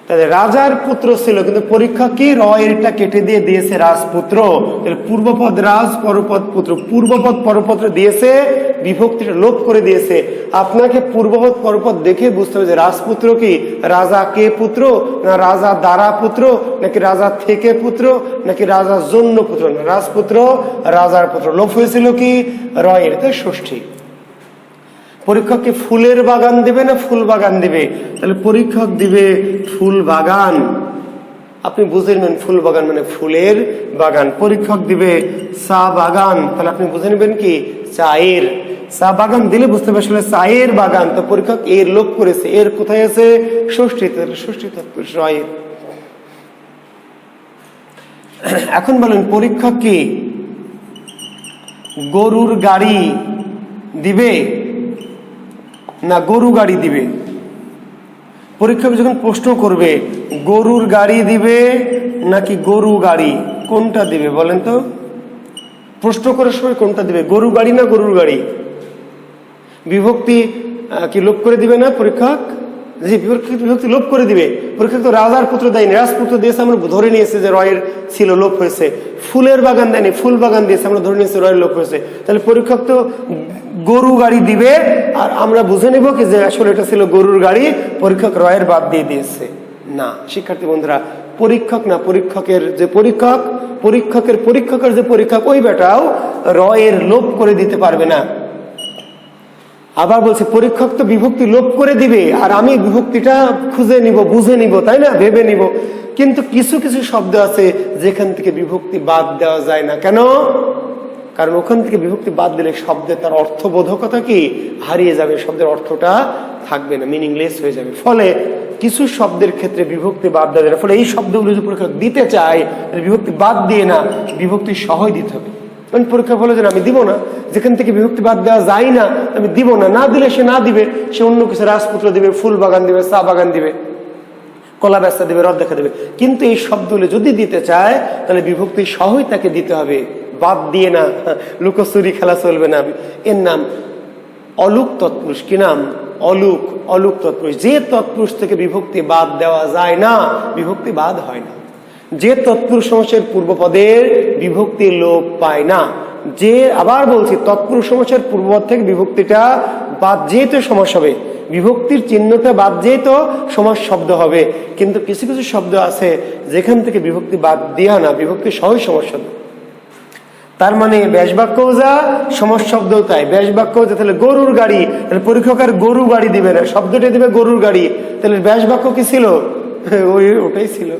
তাহলে রাজার পুত্র ছিল, কিন্তু পরীক্ষক কি রয়েরটা কেটে দিয়ে দিয়েছে রাজপুত্র। পূর্বপদ রাজ, পরপদ পুত্র। পূর্বপদ পরপদ দিয়েছে, বিভক্তিটা লোপ করে দিয়েছে। আপনাকে পূর্বপদ পরপদ দেখে বুঝতে হবে যে রাজপুত্র কি রাজা কে পুত্র, না রাজা দ্বারা পুত্র, নাকি রাজা থেকে পুত্র, নাকি রাজার জন্য পুত্র। না, রাজপুত্র রাজার পুত্র। লোপ হয়েছিল কি রয়ের, তো ষষ্ঠী। পরীক্ষককে ফুলের বাগান দিবে না ফুল বাগান দিবে? তাহলে পরীক্ষক দিবে ফুল বাগান। আপনি বুঝে নেবেন ফুল বাগান মানে ফুলের বাগান। পরীক্ষক দিবে চা বাগান, তাহলে আপনি বুঝে নেবেন কি চায়ের। চা বাগান দিলে বুঝতে পারছি চায়ের বাগান। তো পরীক্ষক এর লোপ করেছে, এর কোথায় আছে? ষষ্ঠী, তাহলে ষষ্ঠী তৎপুরুষ রয়ের। এখন বলেন পরীক্ষক কি গরুর গাড়ি দিবে না গরু গাড়ি দিবে? পরীক্ষক যখন প্রশ্ন করবে গরুর গাড়ি দিবে নাকি গরু গাড়ি, কোনটা দিবে বলেন তো? প্রশ্ন করার সময় কোনটা দিবে, গরু গাড়ি না গরুর গাড়ি? বিভক্তি কি লোপ করে দিবে না পরীক্ষক? জি, বিভক্তি লোপ করে দিবে। পরীক্ষক তো রাজার পুত্র দেয়নি, রাজপুত্র দিয়েছে, আমরা ধরে নিয়েছে যে রয়ের ছিল, লোপ হয়েছে। ফুলের বাগান দেয়নি, ফুল বাগান দিয়েছে, আমরা ধরে নিয়েছি রয়ের লোপ হয়েছে। তাহলে পরীক্ষক তো গরু গাড়ি দিবে, আর আমরা বুঝে নিব কি যে আসলে এটা ছিল গরুর গাড়ি, পরীক্ষক রয়ের বাদ দিয়ে দিয়েছে। না শিক্ষার্থী বন্ধুরা, পরীক্ষক না, পরীক্ষকের যে পরীক্ষক, পরীক্ষকের যে পরীক্ষক, ওই বেটাও রয়ের লোপ করে দিতে পারবে না। আবার বলছে পরীক্ষক তো বিভক্তি লোপ করে দিবে, আর আমি বিভক্তিটা খুঁজে নিব, বুঝে নিব, তাই না, ভেবে নিব। কিন্তু কিছু কিছু শব্দ আছে যেখান থেকে বিভক্তি বাদ দেওয়া যায় না। কেন? কারণ ওখান থেকে বিভক্তি বাদ দিলে শব্দের তার অর্থবোধকতা কি হারিয়ে যাবে, শব্দের অর্থটা থাকবে না, মিনিংলেস হয়ে যাবে। ফলে কিছু শব্দের ক্ষেত্রে বিভক্তি বাদ দেওয়া যায় না। ফলে এই শব্দগুলো যদি পরীক্ষক দিতে চায়, বিভক্তি বাদ দিয়ে না, বিভক্তি সহই দিতে হবে। পরীক্ষা বলে যে আমি দিব না, যেখান থেকে বিভক্তি বাদ দেওয়া যায় না আমি দিব না। না দিলে সে না দিবে, সে অন্য কিছু রাজপুত্র দিবে, ফুল বাগান দিবে, চা বাগান দিবে, কলা ব্যবসা দিবে, রথ দেখা দেবে। কিন্তু এই শব্দগুলো যদি দিতে চায় তাহলে বিভক্তি সহই তাকে দিতে হবে, বাদ দিয়ে না। লুকোচুরি খেলা চলবে না। এর নাম অলুক তৎপুরুষ। কি নাম? অলুক। অলুক তৎপুরুষ। যে তৎপুরুষ থেকে বিভক্তি বাদ দেওয়া যায় না, বিভক্তি বাদ হয় না। যে তৎপুরুষ সমাসের পূর্বপদের বিভক্তি লোপ পায় না। যে, আবার বলছি, তৎপুরুষ সমাসের পূর্বপদ থেকে বিভক্তিটা বাদ যেহেতু সমাস হবে, বিভক্তির চিহ্নটা বাদ যেহেতু সমাস শব্দ হবে। কিন্তু কিছু কিছু শব্দ আছে যেখান থেকে বিভক্তি বাদ দেওয়া না, বিভক্তি সহই সমাস শব্দ। তার মানে ব্যাস বাক্যও যা, সমাস শব্দও তাই। ব্যাস বাক্য তাহলে গরুর গাড়ি, তাহলে পরীক্ষক আর গরু গাড়ি দিবে না, শব্দটা দিবে গরুর গাড়ি। তাহলে ব্যাস বাক্য কি ছিল? ওটাই ছিল।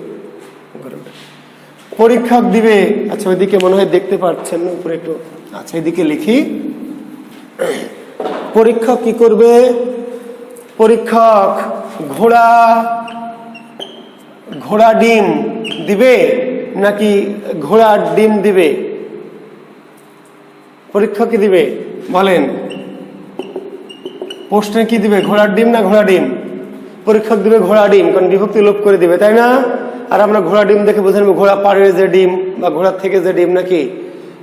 পরীক্ষক দিবে, আচ্ছা ওইদিকে মনে হয় দেখতে পাচ্ছেন উপরে একটু, আচ্ছা এদিকে লিখি। পরীক্ষক কি করবে? পরীক্ষক ঘোড়া ডিম দিবে নাকি ঘোড়ার ডিম দিবে? পরীক্ষক কি দিবে বলেন? প্রশ্নে কি দিবে, ঘোড়ার ডিম না ঘোড়া ডিম? পরীক্ষক দিবে ঘোড়া ডিম, কারণ বিভক্তি লোপ করে দিবে, তাই না? আর আমরা ঘোড়া ডিম দেখে বুঝে নেব ঘোড়া পাড়ের যে ডিম বা ঘোড়ার থেকে যে ডিম, নাকি?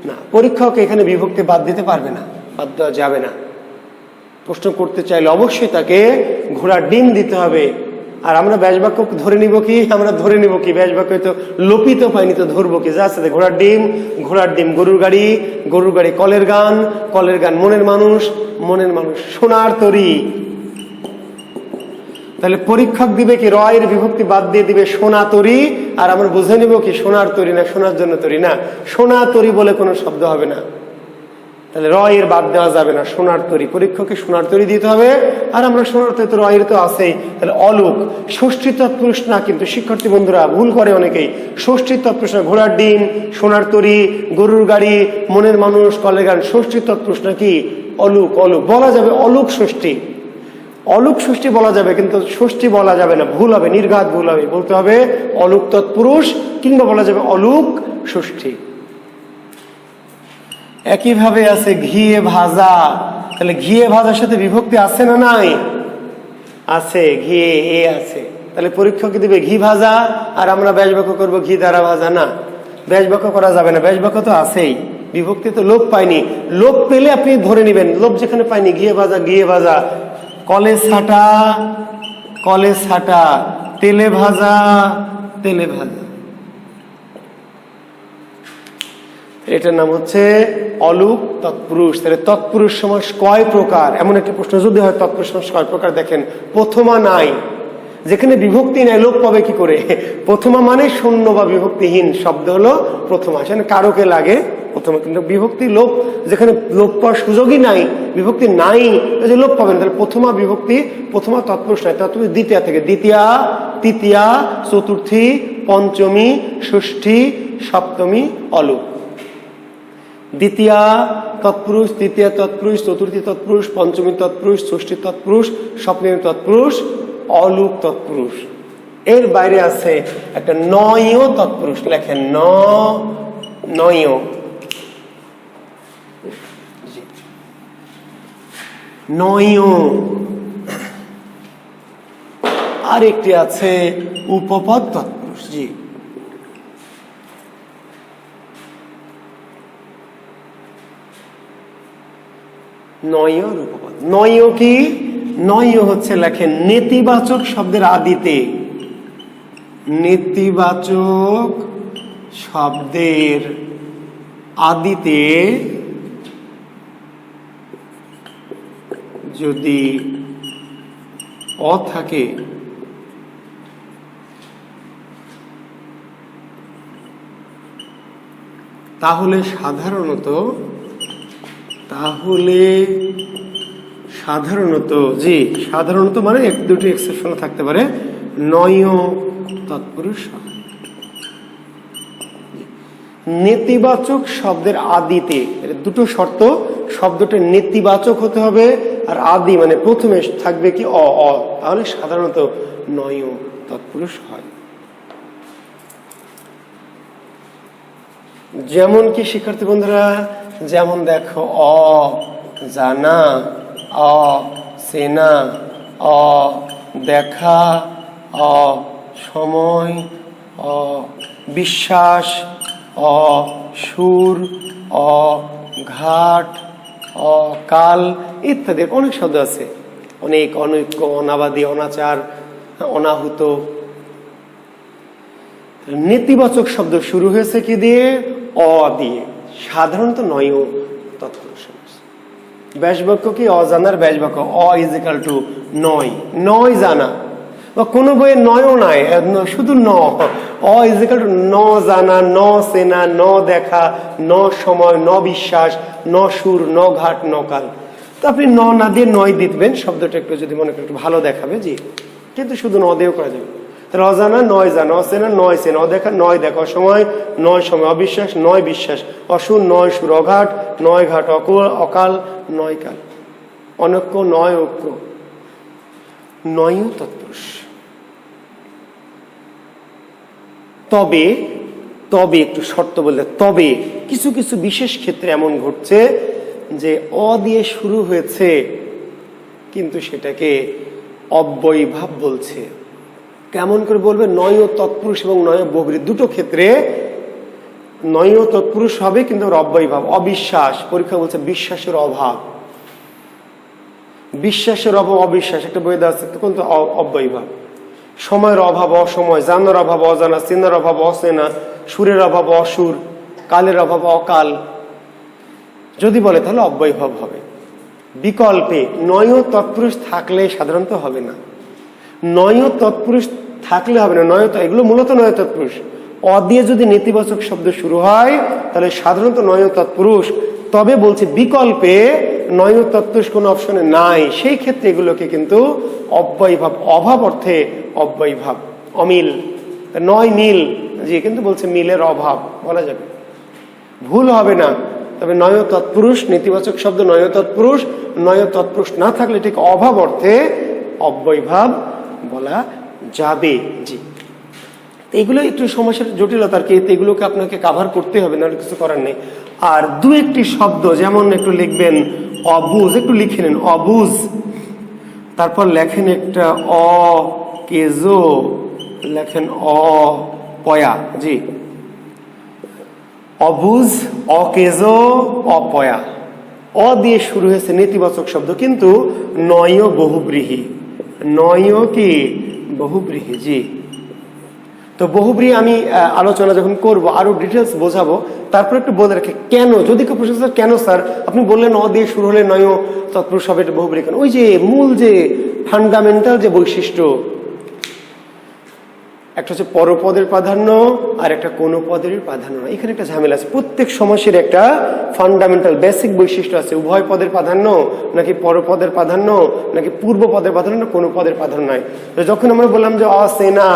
না, পরীক্ষক এখানে বিভক্তি বাদ দিতে পারবে না, বাদ দেওয়া যাবে না। প্রশ্ন করতে চাইলে অবশ্যই তাকে ঘোড়ার ডিম দিতে হবে। আর আমরা ব্যাস বাক্য ধরে নিব কি? আমরা ধরে নিব কি? ব্যাস বাক্য তো লোপিত পাইনি, তো ধরবো কি? যা আছে ঘোড়ার ডিম, ঘোড়ার ডিম। গরুর গাড়ি, গরুর গাড়ি। কলের গান, কলের গান। মনের মানুষ, মনের মানুষ। সোনার তরী। তাহলে পরীক্ষক দিবে কি রয়ের বিভক্তি বাদ দিয়ে দিবে সোনা তরী। আর আমরা বুঝে নিব কি সোনার তরী না সোনার জন্য তরী। না, সোনা তরী বলে কোনো শব্দ হবে না। তাহলে র এর বাদ দেওয়া যাবে না, সোনার তরী, পরীক্ষাকে সোনার তরী দিতে হবে। আর আমরা সোনার তরী তো র এর তো আছেই, তাহলে অলুক ষষ্ঠী তৎপুরুষ না, কিন্তু শিক্ষার্থী বন্ধুরা ভুল করে অনেকেই, ষষ্ঠী তৎপুরুষ না, ঘোড়ার ডিম, সোনার তরী, গরুর গাড়ি, মনের মানুষ, কলের গান, ষষ্ঠী তৎপুরুষ নাকি অলুক, অলুক বলা যাবে, অলুক ষষ্ঠী, অলুক ষষ্ঠী বলা যাবে, কিন্তু ষষ্ঠী বলা যাবে না, ভুল হবে, নির্ঘাত ভুল হবে, বলতে হবে অলুক তৎপুরুষ, কিংবা বলা যাবে অলুক ষষ্ঠী। একইভাবে আছে ঘিয়ে ভাজা, তাহলে ঘিয়ে ভাজার সাথে বিভক্তি আছে না নাই? আছে, ঘিয়ে এ আছে, তাহলে পরীক্ষক দিবে ঘি ভাজা, আর আমরা ব্যাসবাক্য করবো ঘি দ্বারা ভাজা, না, ব্যাসবাক্য করা যাবে না, ব্যাসবাক্য তো আছেই, বিভক্তি তো লোপ পায়নি, লোপ পেলে আপনি ধরে নেবেন, লোপ যেখানে পাইনি, ঘিয়ে ভাজা, ঘিয়ে ভাজা, কলে ছাটা, কলে ছাটা, তেলে ভাজা, তেলে ভাজা, এটার নাম হচ্ছে অলুক তৎপুরুষ। তাহলে তৎপুরুষ সমাস কয় প্রকার, এমন একটি প্রশ্ন যদি হয়, তৎপুরুষ সমাস কয় প্রকার, দেখেন প্রথমা নাই, যেখানে বিভক্তি নাই লোপ পাবে কি করে? প্রথমা মানে শূন্য বা বিভক্তিহীন শব্দ হলো প্রথমা, সেখানে কারকে লাগে প্রথমা, কিন্তু বিভক্তি লোপ, যেখানে লোপ পাওয়ার সুযোগই নাই, বিভক্তি নাই, যে লোপ পাবেন, তাহলে প্রথমা বিভক্তি, প্রথমা তৎপুরুষ নাই, তৎপুরুষ দ্বিতীয়া থেকে, দ্বিতীয়া, তৃতীয়া, চতুর্থী, পঞ্চমী, ষষ্ঠী, সপ্তমী, অলুক। দ্বিতীয়া তৎপুরুষ, তৃতীয়া তৎপুরুষ, চতুর্থী তৎপুরুষ, পঞ্চমী তৎপুরুষ, ষষ্ঠী তৎপুরুষ, সপ্তমী তৎপুরুষ, অলুক তৎপুরুষ। এর বাইরে আছে একটা নয় তৎপুরুষ, লেখেন নয়, নয়। আর একটি আছে উপপদ তৎপুরুষ, জি, নয় রূপপদ। নয় কি? নয় হচ্ছে লেখেন নেতিবাচক শব্দের আদিতে, নেতিবাচক শব্দের আদিতে যদি অ থাকে, তাহলে সাধারণত জি, সাধারণত মানে এক দুটি এক্সেপশন থাকতে পারে, নয় তৎপুরুষ। নেতিবাচক শব্দের আদিতে দুটো শর্ত, শব্দটা নেতিবাচক হতে হবে, আর আদি মানে প্রথমে থাকবে কি অ, তাহলে সাধারণত নয় তৎপুরুষ হয়। যেমন কি শিক্ষার্থী বন্ধুরা, যেমন দেখো অ জানা, অ সেনা, অ দেখা, অ সময়, অ বিশ্বাস, অ সুর, অ ঘাট, অ কাল ইত্যাদি অনেক শব্দ আছে, অনেক, অনৈক্য, অনাবাদী, অনাচার, অনাহুত। নেতিবাচক শব্দ শুরু হয়েছে কি দিয়ে? অ দিয়ে, সাধারণত নয় তৎপুরুষ। ব্যাসবাক্য কি? অজানার ব্যাসবাক্য, অ ইজ ইকাল টু নয়, নয় জানা, বা কোনো বইয়ে নয়ও নাই, শুধু ন, অ ইজ ইকাল টু ন জানা, ন সেনা, ন দেখা, ন সময়, ন বিশ্বাস, ন সুর, ন ঘাট, ন কাল। তো আপনি ন না দিয়ে নয় দিবেন, শব্দটা একটু যদি মনে করেন একটু ভালো দেখাবে, জি, কিন্তু শুধু ন দিয়েও করা যাবে। তাহলে অজানা নয় জানা, অসেনা নয় সেনা, অদেখা নয় দেখা, অসময় নয় সময়, অবিশ্বাস নয় বিশ্বাস, অসুর নয় সুর, অঘাট নয় ঘাট, অকাল নয় কাল, অনৈক্য নয় ঐক্য, নয় তৎপুরুষ। তবে তবে একটু শর্ত বলতে, তবে কিছু কিছু বিশেষ ক্ষেত্রে এমন ঘটছে যে অ দিয়ে শুরু হয়েছে কিন্তু সেটাকে অব্যয়ীভাব বলছে। কেমন করে বলবে? নয় তৎপুরুষ এবং নয় বহুব্রী দুটো ক্ষেত্রে নয় তৎপুরুষ হবে কিন্তু অব্যয়ীভাব। অবিশ্বাস, পরীক্ষা বলছে বিশ্বাসের অভাব, বিশ্বাসের অভাব অবিশ্বাস, একটা বই দেওয়া আছে তখন তো অব্যয়ীভাব। সময়ের অভাব অসময়, জানার অভাব অজানা, চেনার অভাব অচেনা, সুরের অভাব অসুর, কালের অভাব অকাল। যদি বলে তাহলে অব্যয়ীভাব হবে। বিকল্পে নয় তৎপুরুষ থাকলে সাধারণত হবে না, নয় তৎপুরুষ থাকলে হবে না, নয় এগুলো মূলত নয় তৎপুরুষ। অ দিয়ে যদি নেতিবাচক শব্দ শুরু হয় তাহলে সাধারণত নয় তৎপুরুষ, তবে বলছে বিকল্পে নয় তৎপুরুষ কোনো অপশনে নাই, সেই ক্ষেত্রে এগুলোকে কিন্তু অব্যয়ভাব, অভাব অর্থে অব্যয়ভাব, অমিল, নয় মিল, জি, কিন্তু বলছে মিলের অভাব বলা যাবে, ভুল হবে না। তবে নয় তৎপুরুষ নেতিবাচক শব্দ, নয় তৎপুরুষ, নয় তৎপুরুষ না থাকলে ঠিক অভাব অর্থে অব্যয়ভাব বলা যাবে। জি, এগুলো একটু সমস্যার জটিলতা আর কি, এগুলোকে আপনাকে কাভার করতে হবে, নাহলে কিছু করার নেই। আর দু একটি শব্দ যেমন একটু লিখবেন অবুজ, একটু লিখে নেন অবুজ, তারপর লেখেন একটা অকেজো, লেখেন অপয়া। জি, অবুজ, অকেজো, অপয়া, অ দিয়ে শুরু হয়েছে নেতিবাচক শব্দ, কিন্তু নয় বহুব্রীহি, নয় কি বহুব্রীহি। জি, তো বহুব্রীহি আমি আলোচনা যখন করব আরো ডিটেলস বোঝাবো, তারপর একটু বলে রাখি কেন, যদি কেউ প্রশ্ন কেন স্যার আপনি বললেন অ দিয়ে শুরু হলে নয় তৎপুরুষ হবে, এটা বহুব্রীহি কেন? ওই যে মূল যে ফান্ডামেন্টাল যে বৈশিষ্ট্য, একটা হচ্ছে পরপদের প্রাধান্য আর একটা কোনো পদের প্রাধান্য। এখানে একটা ঝামেলা আছে, প্রত্যেক সমাসের একটা ফান্ডামেন্টাল বেসিক বৈশিষ্ট্য আছে, উভয় পদের প্রাধান্য নাকি পরপদের প্রাধান্য নাকি পূর্ব পদের প্রাধান্য, কোনো পদের প্রাধান্য নয়। যখন আমরা বললাম যে অসেনা,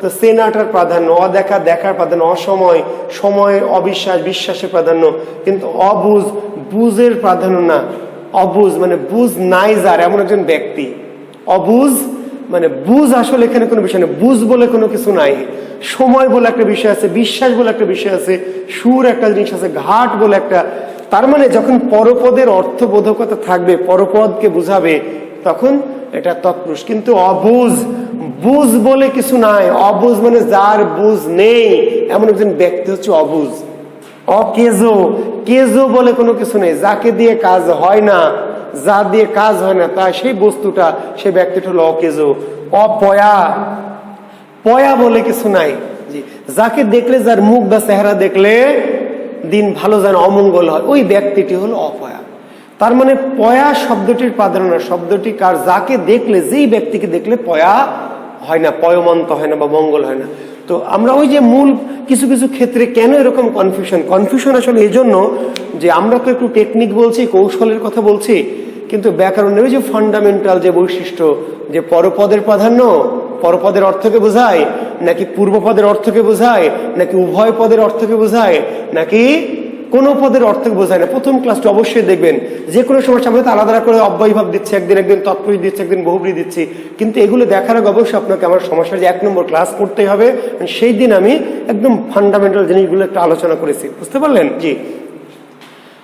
তো সেনাটার প্রাধান্য, অদেখা দেখার প্রাধান্য, অসময় সময়, অবিশ্বাস বিশ্বাসের প্রাধান্য, কিন্তু অবুজ বুঝের প্রাধান্য না। অবুজ মানে বুঝ নাই যার, এমন একজন ব্যক্তি। অবুজ মানে বুঝ আসলে এখানে কোনো বিষয় নেই, বুঝ বলে কোনো কিছু নাই, সময় বলে একটা বিষয় আছে, বিশ্বাস বলে একটা বিষয় আছে, সুর একটা জিনিস আছে, ঘাট বলে একটা। তার মানে যখন পরপদের অর্থবোধকতা থাকবে, পরপদকে বুঝাবে, তখন এটা তৎপুরুষ। কিন্তু অবুঝ, বুঝ বলে কিছু নাই, অবুঝ মানে যার বুঝ নেই এমন একজন ব্যক্তি হচ্ছে অবুঝ। অকেজো, কেজো বলে কোনো কিছু নেই, যাকে দিয়ে কাজ হয় না, যা দিয়ে কাজ হয় না তা সেই বস্তুটা, সেই ব্যক্তিটা হলো অকেজো। অপয়া, পয়া বলে কিছু নাই, জি, যাকে দেখলে, যার মুখ বা চেহারা দেখলে দিন ভালো যায় না, অমঙ্গল হয়, ওই ব্যক্তিটি হলো অপয়া। তার মানে পয়া শব্দটির প্রাধান্য না, শব্দটি কার, যাকে দেখলে, যেই ব্যক্তিকে দেখলে পয়া হয় না, পয়মন্ত হয় না বা মঙ্গল হয় না। তো আমরা ওই যে মূল কিছু কিছু ক্ষেত্রে কেন এরকম কনফিউশন আসলে এই জন্য যে আমরা তো একটু টেকনিক বলছি, কৌশলের কথা বলছি, কিন্তু ব্যাকরণের ওই যে ফান্ডামেন্টাল যে বৈশিষ্ট্য, যে পরপদের প্রাধান্য পরপদের অর্থকে বোঝায় নাকি পূর্বপদের অর্থকে বোঝায় নাকি উভয় পদের অর্থকে বোঝায় নাকি কোনো পদের অর্থকে বোঝায় না। প্রথম ক্লাসটা অবশ্যই দেখবেন, যে কোনো সমস্যা আমরা তো আলাদা করে অব্যয়ভাব দিচ্ছি, একদিন একদিন তৎপুরুষ দিচ্ছি, একদিন বহুব্রীহি দিচ্ছি, কিন্তু এগুলো দেখার আগে অবশ্যই আপনাকে আমার সমস্যার যে 1 নম্বর ক্লাস করতেই হবে। সেই দিন আমি একদম ফান্ডামেন্টাল জিনিসগুলো একটু আলোচনা করেছি, বুঝতে পারলেন? জি,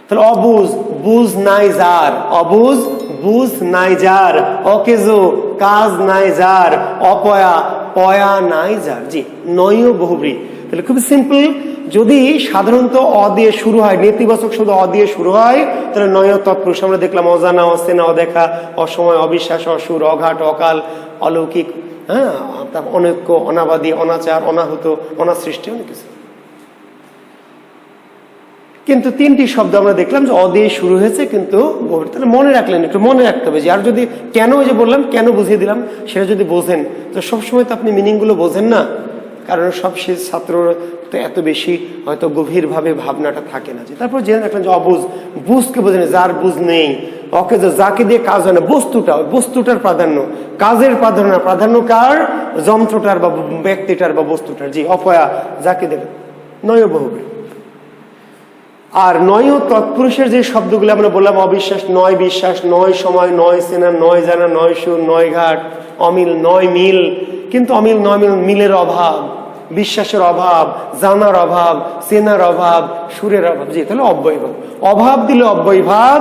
তাহলে অবুজ, বুঝ নাই যার, অবুজ বুঝ নাই যার, অকেজো কাজ নাই যার, অপয়া পয়া নাই যার। জি, নয় বহুব্রীহি। তাহলে খুব সিম্পল, যদি সাধারণত অ দিয়ে শুরু হয়, নেতিবাচক শুধু অ দিয়ে শুরু হয়, তাহলে নয় তৎপুরুষ। আমরা দেখলাম অজানা, অচেনা, অদেখা, অসময়, অবিশ্বাস, অসুর, অঘাট, অকাল, অলৌকিক, হ্যাঁ, অনৈক্য, অনাবাদী, অনাচার, অনাহূত, অনাসৃষ্টি, অনেক কিছু। কিন্তু 3টি শব্দ আমরা দেখলাম যে অ দিয়ে শুরু হয়েছে কিন্তু বহুব্রীহি। তাহলে মনে রাখলেন, একটু মনে রাখতে হবে যে, আর যদি কেন, ওই যে বললাম কেন বুঝিয়ে দিলাম, সেটা যদি বোঝেন, তো সবসময় তো আপনি মিনিংগুলো বোঝেন না, কারণ সব সে ছাত্র তো এত বেশি হয়তো গভীরভাবে ভাবনাটা থাকে না। তারপর জেনে রাখলেন যে অবুঝ, বুঝকে বোঝেন, যার বুঝ নেই। অকেজো, যাকে দিয়ে কাজ হয় না, বস্তুটা, বস্তুটার প্রাধান্য, কাজের প্রাধান্য, প্রাধান্য কার, যন্ত্রটার বা ব্যক্তিটার বা বস্তুটার। জি, অপয়া, যাকে দেবে। নয় বহুব্রীহি। আর নয় তৎপুরুষের যে শব্দগুলো আমরা বললাম, অবিশ্বাস, নয় বিশ্বাস, নয় সময়, নয় সেনা, নয় জানা, নয় সুর, নয় ঘাট, অমিল, নয় মিল, কিন্তু অমিল নয় মিল, মিলের অভাব, বিশ্বাসের অভাব, জানার অভাব, সেনার অভাব, সুরের অভাব। জি, তাহলে অব্যয়ভাব, অভাব দিলে অব্যয়ভাব।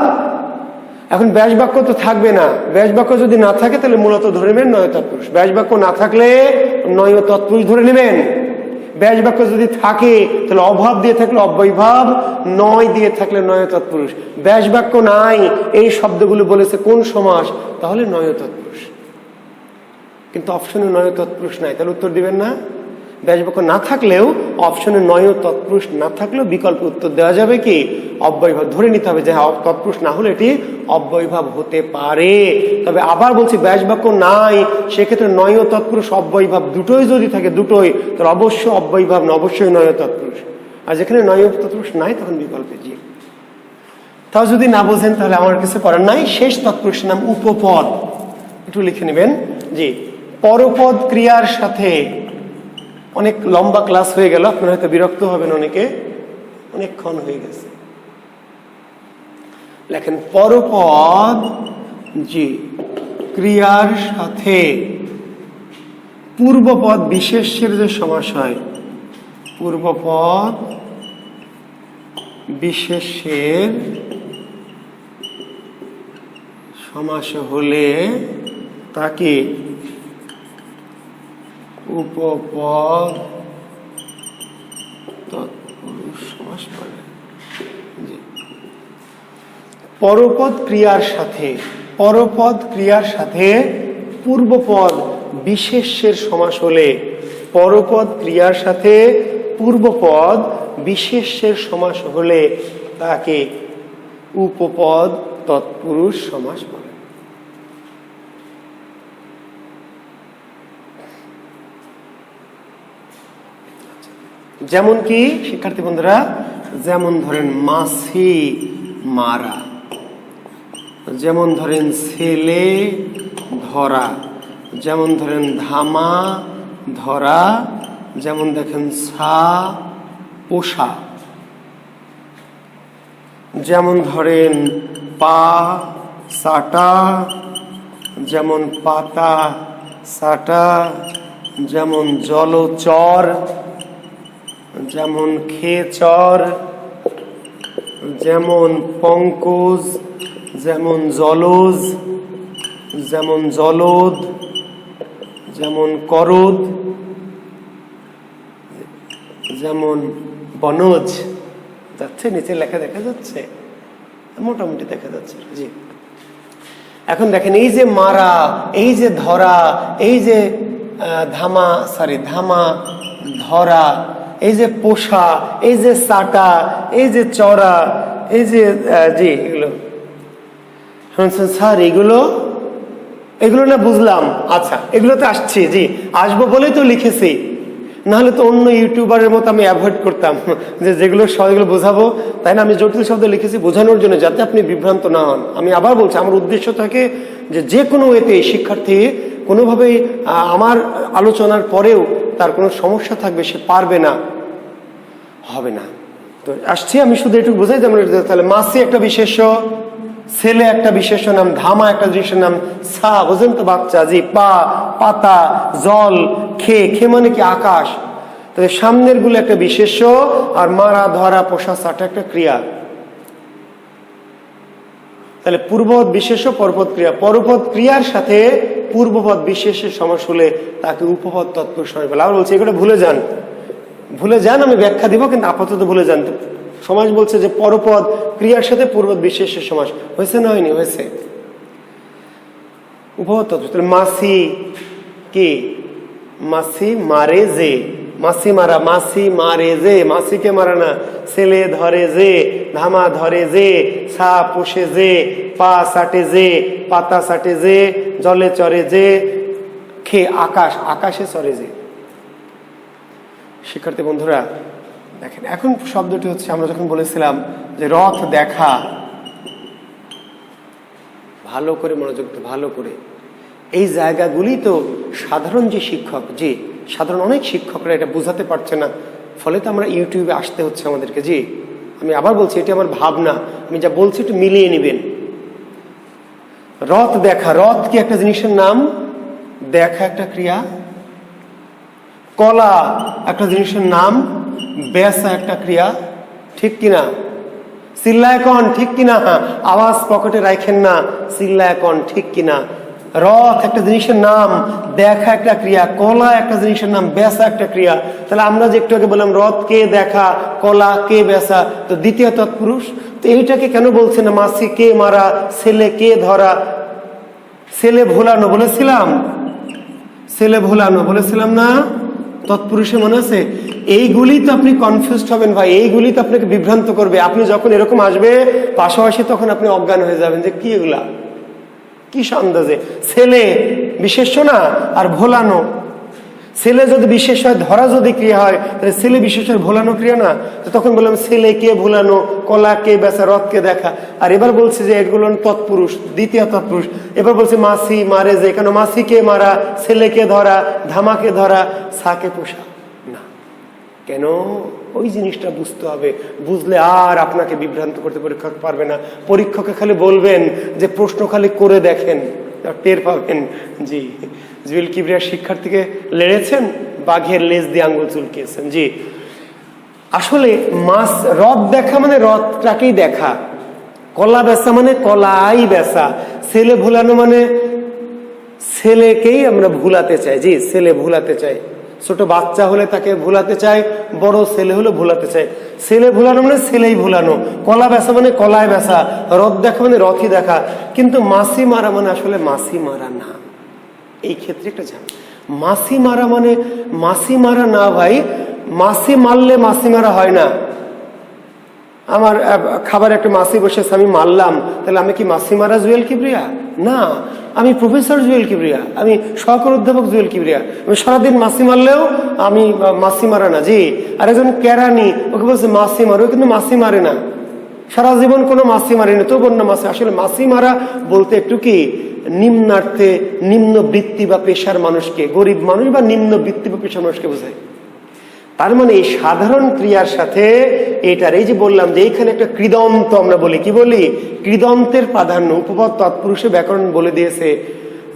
এখন ব্যাস বাক্য তো থাকবে না, ব্যাস বাক্য যদি না থাকে তাহলে মূলত ধরে নেবেন নয় তৎপুরুষ, ব্যাস বাক্য না থাকলে নয় তৎপুরুষ ধরে নেবেন। ব্যাস বাক্য যদি থাকে তাহলে অভাব দিয়ে থাকলে অব্যয়ভাব, নয় দিয়ে থাকলে নয় তৎপুরুষ। ব্যাস বাক্য নাই, এই শব্দগুলো বলেছে কোন সমাস, তাহলে নয় তৎপুরুষ। কিন্তু অপশনে নয় তৎপুরুষ নাই, তাহলে উত্তর দিবেন না। ব্যাস বাক্য না থাকলেও, অপশনে নয় তৎপুরুষ না থাকলেও বিকল্প উত্তর দেওয়া যাবে কি অব্যয়ভাব। ধরে নিতে হবে যে হ্যাঁ, তৎপুরুষ না হলে এটি অব্যয়ভাব হতে পারে। তবে আবার বলছি, ব্যাস বাক্য নাই, সেক্ষেত্রে নয় তৎপুরুষ অব্যয়ভাব দুটোই যদি থাকে, দুটোই, তাহলে অবশ্যই অব্যয়ভাব না, অবশ্যই নয় তৎপুরুষ। আর যেখানে নয় তৎপুরুষ নাই তখন বিকল্পে। জি, তাও যদি না বোঝেন তাহলে আমার কিছু করার নাই। শেষ তৎপুরুষের নাম উপপদ, একটু লিখে নেবেন। জি, পরপদ ক্রিয়ার সাথে, অনেক লম্বা ক্লাস হয়ে গেল, আপনারা হয়তো বিরক্ত হবেন, অনেকক্ষণ হয়ে গেছে। লেখেন পরপদ জি ক্রিয়ার সাথে পূর্বপদ বিশেষ্যের যে সমাস হয়, পূর্বপদ বিশেষ্যের সমাস হলে তাকে উপপদ তৎপুরুষ সমাস বলে। পরপদ ক্রিয়ার সাথে, পরপদ ক্রিয়ার সাথে পূর্বপদ বিশেষ্যের সমাস হলে, পরপদ ক্রিয়ার সাথে পূর্বপদ বিশেষ্যের সমাস হলে তাকে উপপদ তৎপুরুষ সমাস বলে। যেমন কি শিক্ষার্থী বন্ধুরা, যেমন ধরেন মাছি মারা, যেমন ধরেন ছেলে ধরা, যেমন ধরেন ধামা ধরা, যেমন দেখেন ছা পোষা, যেমন ধরেন পা সাটা, যেমন পাতা সাটা, যেমন জলচর, যেমন খেচর, যেমন পঙ্কজ, যেমন জলজ, যেমন জলদ, যেমন করদ, যেমন বনজ। যাচ্ছে নিচে লেখা দেখা যাচ্ছে, মোটামুটি দেখা যাচ্ছে। জি, এখন দেখেন এই যে মারা, এই যে ধরা, এই যে ধামা ধরা, এই যে পোষা, এই যে সাটা, এই যে চড়া, এই যে জি এগুলো শুনছেন স্যার, এগুলো না বুঝলাম। আচ্ছা, এগুলোতে আসছি, জি আসবো বলেই তো লিখেছি, নাহলে তো অন্য ইউটিউবারের মতো আমি অ্যাভয়েড করতাম যে যেগুলো সবগুলো বোঝাবো, তাই না? আমি জটিল শব্দ লিখেছি বোঝানোর জন্য, যাতে আপনি বিভ্রান্ত না হন। আমি আবার বলছি, আমার উদ্দেশ্য থাকে যে কোনো ওয়েতে শিক্ষার্থী কোনোভাবেই আমার আলোচনার পরেও তার কোনো সমস্যা থাকবে, সে পারবে না, হবে না। তো আসছি, আমি শুধু এটুকু বোঝাই। যেমন তাহলে মাছি একটা বিশেষ্য, ছেলে একটা বিশেষ্য নাম, ধামা একটা বিশেষ্য নাম, ছা বোঝেন তো বাচ্চা, জি পা পাতা, জল, খে মানে কি আকাশ। তাহলে সামনের গুলো একটা বিশেষ্য, আর মারা ধরা পোষা সাটা একটা ক্রিয়া। তাহলে পূর্বপদ বিশেষ্য পরপদ ক্রিয়া, পরপদ ক্রিয়ার সাথে পূর্বপদ বিশেষ্যের সমাস হলে তাকে উপপদ তৎপুরুষ সমাস বলে। আবার বলছি, এগুলো ভুলে যান, আমি ব্যাখ্যা দিব, কিন্তু আপাতত ভুলে যান। সমাজ বলছে যে পরপদ ক্রিয়ার সাথে পূর্বপদ বিশেষ্যের সমাস হয়েছে না হয়নি? হয়েছে। উপপদ তৎপুরুষ। মাছি কি? মাছি মারে যে, মাছি মারা, মাছি মারে যে, মাছিকে মারা না, ছেলে ধরে যে, ধামা ধরে যে, ছা পোষে যে, পা সাটে যে, পাতা সাটে যে, জলে চরে যে, খে আকাশ, আকাশে চরে যে। শিক্ষার্থী বন্ধুরা দেখেন, এখন শব্দটি হচ্ছে, আমরা যখন বলেছিলাম যে রথ দেখা, ভালো করে মনোযোগ, ভালো করে এই জায়গাগুলি তো সাধারণ যে শিক্ষক, যে সাধারণ অনেক শিক্ষকরা এটা বোঝাতে পারছে না, ফলে তো আমরা ইউটিউবে আসতে হচ্ছে আমাদেরকে। জি, আমি আবার বলছি, এটি আমার ভাবনা, আমি যা বলছি একটু মিলিয়ে নেবেন। রথ দেখা, রথ কি একটা জিনিসের নাম? দেখা একটা ক্রিয়া। কলা একটা জিনিসের নাম, বেচা একটা ক্রিয়া, ঠিক কিনা? চিল্লায় কন ঠিক কিনা? আওয়াজ পকেটে রাখেন না, চিল্লায় কন ঠিক কিনা? রথ একটা জিনিসের নাম, দেখা একটা ক্রিয়া, কলা একটা জিনিসের নাম, বেচা একটা ক্রিয়া। তাহলে আমরা যে একটু আগে বললাম রথ কে দেখা, কলা কে বেচা, তো দ্বিতীয় তৎপুরুষ। তো এইটাকে কেন বলছে না মাছি কে মারা, ছেলে কে ধরা, ছেলে ভোলানো বলেছিলাম, ছেলে ভোলানো বলেছিলাম না তৎপুরুষে, মনে আছে? এইগুলি তো আপনি কনফিউজড হবেন ভাই, এইগুলি তো আপনাকে বিভ্রান্ত করবে। আপনি যখন এরকম আসবে পাশাপাশি, তখন আপনি অজ্ঞান হয়ে যাবেন যে কি এগুলা, কি সন্দেহে। ছেলে বিশেষ্য না, আর ভোলানো, ছেলে যদি বিশেষ হয়, ধরা যদি ক্রিয়া হয়, তাহলে ছেলে বিশেষ হয় ভোলানো ক্রিয়া না? তো তখন বললাম ছেলেকে ভোলানো, কলাকে বেচা, রথকে দেখা। আর এবার বলছে যে এগুলো তৎপুরুষ, দ্বিতীয় তৎপুরুষ। এবার বলছে মাসি মারে, যে কেন মাসিকে মারা, ছেলেকে ধরা, ধামাকে ধরা, সাকে পোষা না। কেন? ওই জিনিসটা বুঝতে হবে। বুঝলে আর আপনাকে বিভ্রান্ত করতে পরীক্ষক পারবে না। পরীক্ষককে খালি বলবেন যে প্রশ্ন খালি করে দেখেন, টের পাবেন। জি, জুয়েল কিবরিয়া শিক্ষার্থীকে লেড়েছেন, বাঘের লেজ দিয়ে আঙ্গুল চুলকিয়েছেন। জি, আসলে মাছ রথ দেখা মানে রথটাকেই দেখা, কলা বেচা মানে কলাই বেচা, ছেলে ভুলানো মানে ছেলেকেই আমরা ভুলাতে চাই। জি, ছেলে ভুলাতে চাই। ছোট বাচ্চা হলে তাকে ভুলাতে চাই, বড় ছেলে হলে ভুলাতে চাই। ছেলে ভুলানো মানে ছেলেই ভুলানো, কলা বেচা মানে কলায় বেচা, রথ দেখা মানে রথই দেখা। কিন্তু মাছি মারা মানে আসলে মাছি মারা না। এই ক্ষেত্রে একটা জান, মাছি মারা মানে মাছি মারা না ভাই। মাছি মারলে মাছি মারা হয় না। আমার খাবার একটা মাছি বসেছে, আমি মারলাম, তাহলে আমি কি মাছি মারা জুয়েল কিবরিয়া? না, আমি প্রফেসর জুয়েল কিবরিয়া, আমি সহকারী অধ্যাপক জুয়েল কিবরিয়া। আমি সারাদিন মাছি মারলেও আমি মাছি মারা না। জি, আর একজন কেরানি, ওকে বলছে মাছি মারো, কিন্তু মাছি মারে না, সারা জীবন কোনো মাছি মারেনি, তো বন্যা মাছি। আসলে মাছি মারা বলতে একটু কি নিম্নার্থে, নিম্ন বৃত্তি বা পেশার মানুষকে, গরিব মানুষ বা নিম্ন বৃত্তি বা পেশার মানুষকে বোঝায়। তার মানে এই সাধারণ ক্রিয়ার সাথে এটার, এই যে বললাম যে এইখানে একটা কৃদন্ত আমরা বলি, কি বলি? কৃদন্তের প্রাধান্য। উপপদ তৎপুরুষে ব্যাকরণ বলে দিয়েছে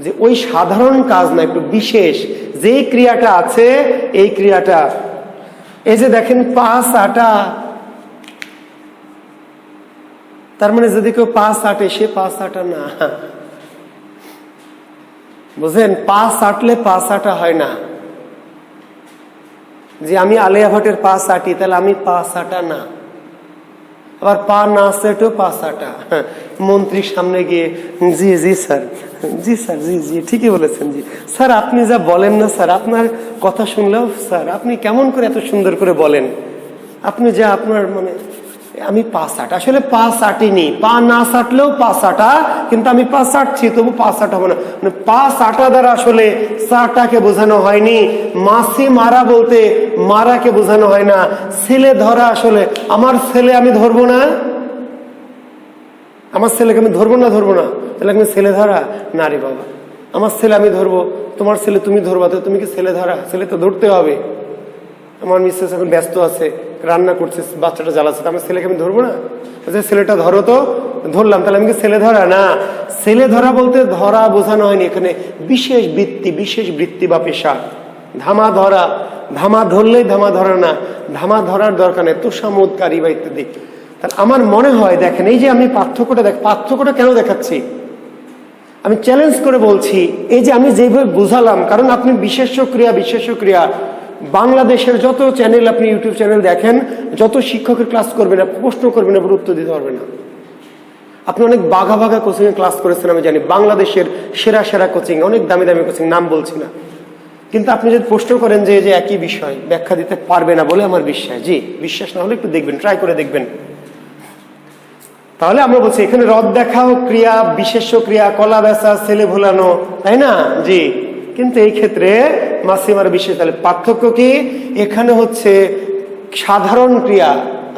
যে ওই সাধারণ কাজ না, একটু বিশেষ যে ক্রিয়াটা আছে, এই ক্রিয়াটা, এই যে দেখেন পাঁচ আটা, তার মানে যদি কেউ পাঁচ আটে, সে পাঁচ আটা না। বুঝলেন? পাঁচ আটলে পাঁচ আটা হয় না। যে আমি আলিয়া ভট্টের পাঁচ আটি, তাহলে আমি পাঁচ আটা না। আবার পা না সেটও পাঁচ আটা। মন্ত্রীর সামনে গিয়ে জি জি স্যার, জি স্যার, জি জি ঠিকই বলেছেন, জি স্যার, আপনি যা বলেন না স্যার, আপনার কথা শুনলেও স্যার আপনি কেমন করে এত সুন্দর করে বলেন, আপনি যা আপনার মানে আমি পাঁচ আট, আসলে পাঁচ আটিনি, পা না সাটলেও পাঁচ আটা, কিন্তু আমি পাঁচ আটছি, তবু পাঁচ আট হবে না। মানে পাঁচ আটা দ্বারা আসলে চাটাকে বোঝানো হয়নি। মাছি মারা বলতে মারাকে বোঝানো হয় না। ছেলে ধরা, আসলে আমার ছেলে আমি ধরবো না, আমার ছেলেকে আমি ধরবো না, ধরবো না, তাহলে আমি ছেলে ধরা না রে বাবা। আমার ছেলে আমি ধরবো, তোমার ছেলে তুমি ধরবা, তো তুমি কি ছেলে ধরা? ছেলে তো ধরতে হবে। আমার মিসেস এখন ব্যস্ত আছে, রান্না করছে, বাচ্চাটা জ্বালাচ্ছে, আমার ছেলেকে আমি ধরবো না? ছেলেটা ধরো, তো ধরলাম, তাহলে আমি কি ছেলে ধরা না? ছেলে ধরা বলতে ধরা বোঝানো হয়নি এখানে, বিশেষ বৃত্তি, বিশেষ বৃত্তি বা পেশা। ধামা ধরা, ধামা ধরলেই ধামা ধরা না, ধামা ধরার দরকার নেই, তোষামোদকারী বা ইত্যাদি। তাহলে আমার মনে হয় দেখেন, এই যে আমি পার্থক্যটা কেন দেখাচ্ছি, আমি চ্যালেঞ্জ করে বলছি, এই যে আমি যেভাবে বুঝালাম, কারণ আপনি বিশেষ্য ক্রিয়া বাংলাদেশের যত চ্যানেল, আপনি ইউটিউব চ্যানেল দেখেন, যত শিক্ষকের ক্লাস করবেন না, প্রশ্ন করবেন না, উত্তর দিতে পারবেন না। আপনি অনেক বাঘা কোচিং এ ক্লাস করেছেন, আমি জানি, বাংলাদেশের সেরা কোচিং, অনেক দামি কোচিং, নাম বলছি না, কিন্তু আপনি যদি প্রশ্ন করেন যে একই বিষয় ব্যাখ্যা দিতে পারবে না বলে আমার বিশ্বাস। জি, বিশ্বাস না হলে একটু দেখবেন, ট্রাই করে দেখবেন। তাহলে আমরা বলছি এখানে রথ দেখাও ক্রিয়া, বিশেষ্য ক্রিয়া, কলা বেচা, ছেলে ভোলানো, তাই না? জি, কিন্তু এই ক্ষেত্রে মাছি মারা বিশেষ। তাহলে পার্থক্য কি? এখানে হচ্ছে সাধারণ ক্রিয়া,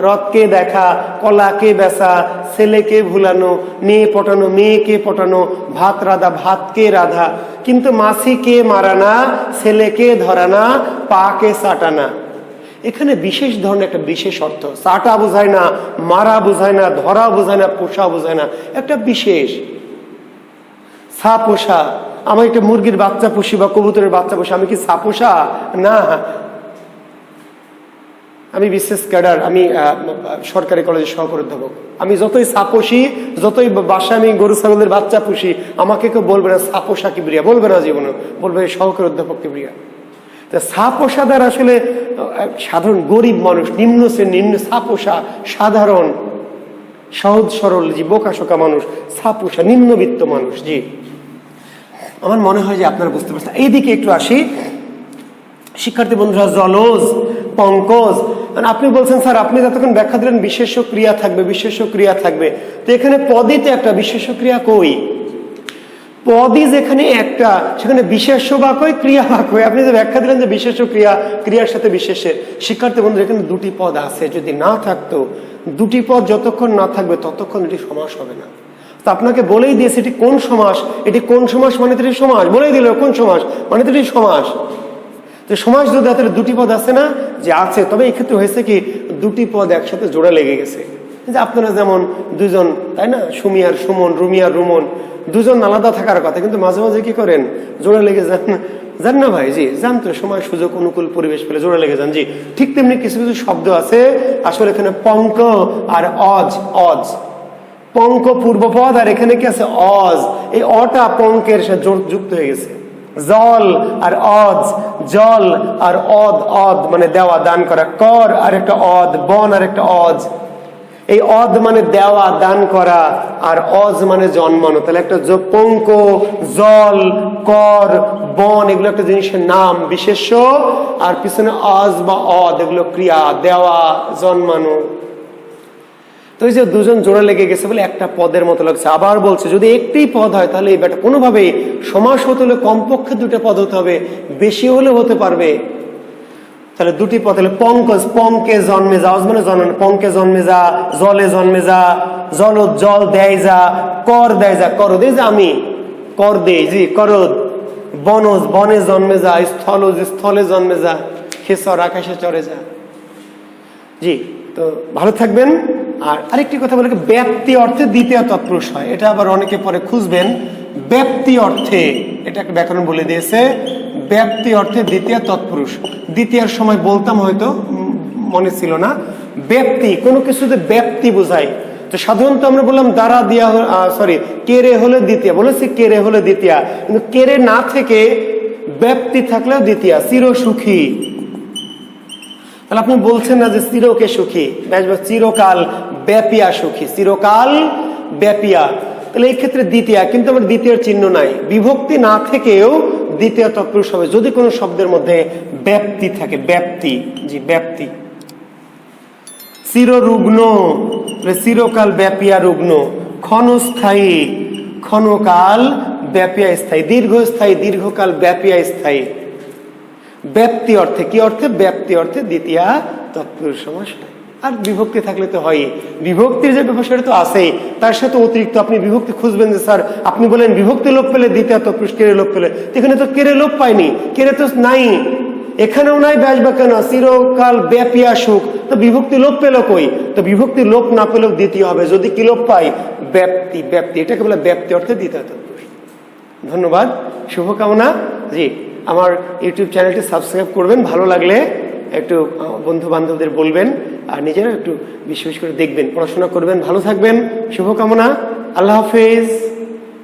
রথকে দেখা, কলাকে বেচা, ছেলেকে ভুলানো, মেয়ে পটানো, মেয়েকে পটানো, ভাত রাধা, ভাতকে রাধা। কিন্তু মাছিকে মারা না, ছেলেকে ধরা না, পাকে চাটানা। এখানে বিশেষ ধরনের একটা বিশেষ অর্থ, চাটা বোঝায় না, মারা বোঝায় না, ধরা বোঝায় না, পোষা বোঝায় না, একটা বিশেষ। সা পোষা, আমার একটা মুরগির বাচ্চা পুষি বা কবুতরের বাচ্চা পুষি, আমি কি সা পোষা? না। আমি বিশেষ ক্যাডার, আমি সরকারি কলেজের সহকারী অধ্যাপক, আমি যতই সাপোষি, যতই বাসায় আমি গরু ছাগলের বাচ্চা পুষি, আমাকে কেউ বলবে না সাপোষা কিবরিয়া, বলবে না জীবনে, বলবে সহকারী অধ্যাপক কিবরিয়া। সাপোষা দ্বারা আসলে সাধারণ গরিব মানুষ, নিম্ন শ্রেণী, সাপোষা সাধারণ সহজ সরল, যে বোকাশোকা মানুষ, সাপোষা নিম্নবিত্ত মানুষ। জি, আমার মনে হয় যে আপনারা বুঝতে পারছেন। এইদিকে একটু আসি, শিক্ষার্থী বন্ধুরা, জলজ, পঙ্কজ, আপনি বলছেন স্যার আপনি যতক্ষণ ব্যাখ্যা দিলেন বিশেষ্য ক্রিয়া থাকবে, বিশেষ্য ক্রিয়া থাকবে, তো এখানে পদেতে একটা বিশেষ্য ক্রিয়া কই? পদই যেখানে একটা, সেখানে বিশেষ্য বাক্য হয়, ক্রিয়া বাক্য হয়। আপনি যে ব্যাখ্যা দিলেন যে বিশেষ্য ক্রিয়া, ক্রিয়ার সাথে বিশেষের, শিক্ষার্থী বন্ধুরা এখানে দুটি পদ আছে, যদি না থাকতো, দুটি পদ যতক্ষণ না থাকবে ততক্ষণ এটি সমাস হবে না। তো আপনাকে বলেই দিয়েছে এটি কোন সমাস, এটি কোন সমাস মানে এটি সমাস বলেই দিল, কোন সমাস মানে এটি সমাস। তো সমাস যদি আসলে দুটি পদ আছে না, যে আছে, তবে এই ক্ষেত্রে হয়েছে কি দুটি পদ একসাথে জোড়া লেগে গেছে। যে আপনারা যেমন দুজন, তাই না, সুমি আর সুমন, রুমি আর রুমন, দুজন আলাদা থাকার কথা, কিন্তু মাঝে মাঝে কি করেন, জোড়া লেগে যান। জান না ভাই? জি জান তো, সময় সুযোগ অনুকূল পরিবেশ পেলে জোড়া লেগে যান। জি ঠিক তেমনি কিছু কিছু শব্দ আছে আসলে এখানে পঙ্ক আর অজ, অজ পঙ্ক পূর্বপদ, আর এখানে কি আছে অজ, এই অটা পঙ্কের সাথে যুক্ত হয়ে গেছে। জল আর অজ, জল আর অদ, অদ মানে দেওয়া দান করা, কর আর একটা অদ, বন আর একটা অজ। এই অদ মানে দেওয়া দান করা, আর অজ মানে জন্মানো। তাহলে একটা পঙ্ক, জল, কর, বন এগুলো একটা জিনিসের নাম, বিশেষ্য, আর পিছনে অজ বা অদ এগুলো ক্রিয়া, দেওয়া, জন্মানো। তো এই যে দুজন জোড়া লেগে গেছে বলে একটা পদের মতো লাগছে। আবার বলছে যদি একটি পদ হয় তাহলে এই ব্যাটা কোনোভাবেই সমাস হতে হলে কমপক্ষে দুটো পদ হতে হবে, বেশি হলে হতে পারবে। তাহলে দুটি পদ, তাহলে পঙ্কজ, পঙ্কে জন্মে যা, মানে জন্ম, পঙ্কে জন্মে যা, জলে জন্মে যা, জল, জল দেয় যা, কর দেয় যা, করদ এই যে আমি কর দেই, জি করদ, বনজ, বনে জন্মে যা, স্থলজ, স্থলে জন্মে যা, খেসর, আকাশে চড়ে যা। জি তো ভালো থাকবেন। আর আরেকটি কথা বলে, ব্যাপ্তি অর্থে দ্বিতীয় তৎপুরুষ হয়, এটা আবার অনেকে পরে খুঁজবেন। ব্যাপ্তি অর্থে, এটা একটা ব্যাকরণ বলে দিয়েছে, ব্যাপ্তি অর্থে দ্বিতীয় তৎপুরুষ। দ্বিতীয়ার সময় বলতাম, হয়তো মনে ছিল না। ব্যাপ্তি কোনো কিছুতে ব্যাপ্তি বোঝায়। তো সাধারণত আমরা বললাম দ্বারা দিয়া, সরি কেরে হলে দ্বিতীয়, বলেছি কেরে হলে দ্বিতীয়, কিন্তু কেরে না থেকে ব্যাপ্তি থাকলেও দ্বিতীয়। চির সুখী, তাহলে আপনি বলছেন না যে চিরকে সুখী, চিরকাল ব্যাপিয়া সুখী, চিরকাল ব্যাপিয়া, তাহলে এই ক্ষেত্রে দ্বিতীয়, কিন্তু আমার দ্বিতীয় চিহ্ন নাই। বিভক্তি না থেকেও দ্বিতীয় তৎপুরুষ হবে যদি কোনো শব্দের মধ্যে ব্যাপ্তি থাকে, ব্যাপ্তি, জি ব্যাপ্তি। চিররুগ্ন, চিরকাল ব্যাপিয়া রুগ্ন। ক্ষণস্থায়ী, ক্ষণকাল ব্যাপিয়া স্থায়ী। দীর্ঘস্থায়ী, দীর্ঘকাল ব্যাপিয়া স্থায়ী। ব্যাপ্তি অর্থে, কি অর্থে? ব্যাপ্তি অর্থে দ্বিতীয় তৎপুরুষ সমাস হয়। আর বিভক্তি থাকলে তো হয়, বিভক্তির যে ব্যাপার সেটা তো আছেই, তার সাথে অতিরিক্ত আপনি বিভক্তি খুঁজবেন যে স্যার আপনি বলেন বিভক্তি লোপ পেলে দ্বিতীয় তৎপুরুষ কেড়ে লোপ পেলে, এখানে তো কেড়ে লোপ পায়নি, কেড়ে তো নাই, এখানেও নাই ব্যাস বা কেন চিরকাল ব্যাপিয়া সুখ, তো বিভক্তি লোপ পেল কই? তো বিভক্তি লোপ না পেলেও দ্বিতীয় হবে, যদি কি লোপ পাই? ব্যাপ্তি, ব্যাপ্তি, এটাকে বলে ব্যাপ্তি অর্থে দ্বিতীয় তৎপুরুষ। ধন্যবাদ, শুভকামনা। জি আমার ইউটিউব চ্যানেলটি সাবস্ক্রাইব করবেন, ভালো লাগলে একটু বন্ধু বান্ধবদের বলবেন, আর নিজেরা একটু বিশেষ করে দেখবেন, পড়াশোনা করবেন, ভালো থাকবেন, শুভকামনা, আল্লাহ হাফেজ।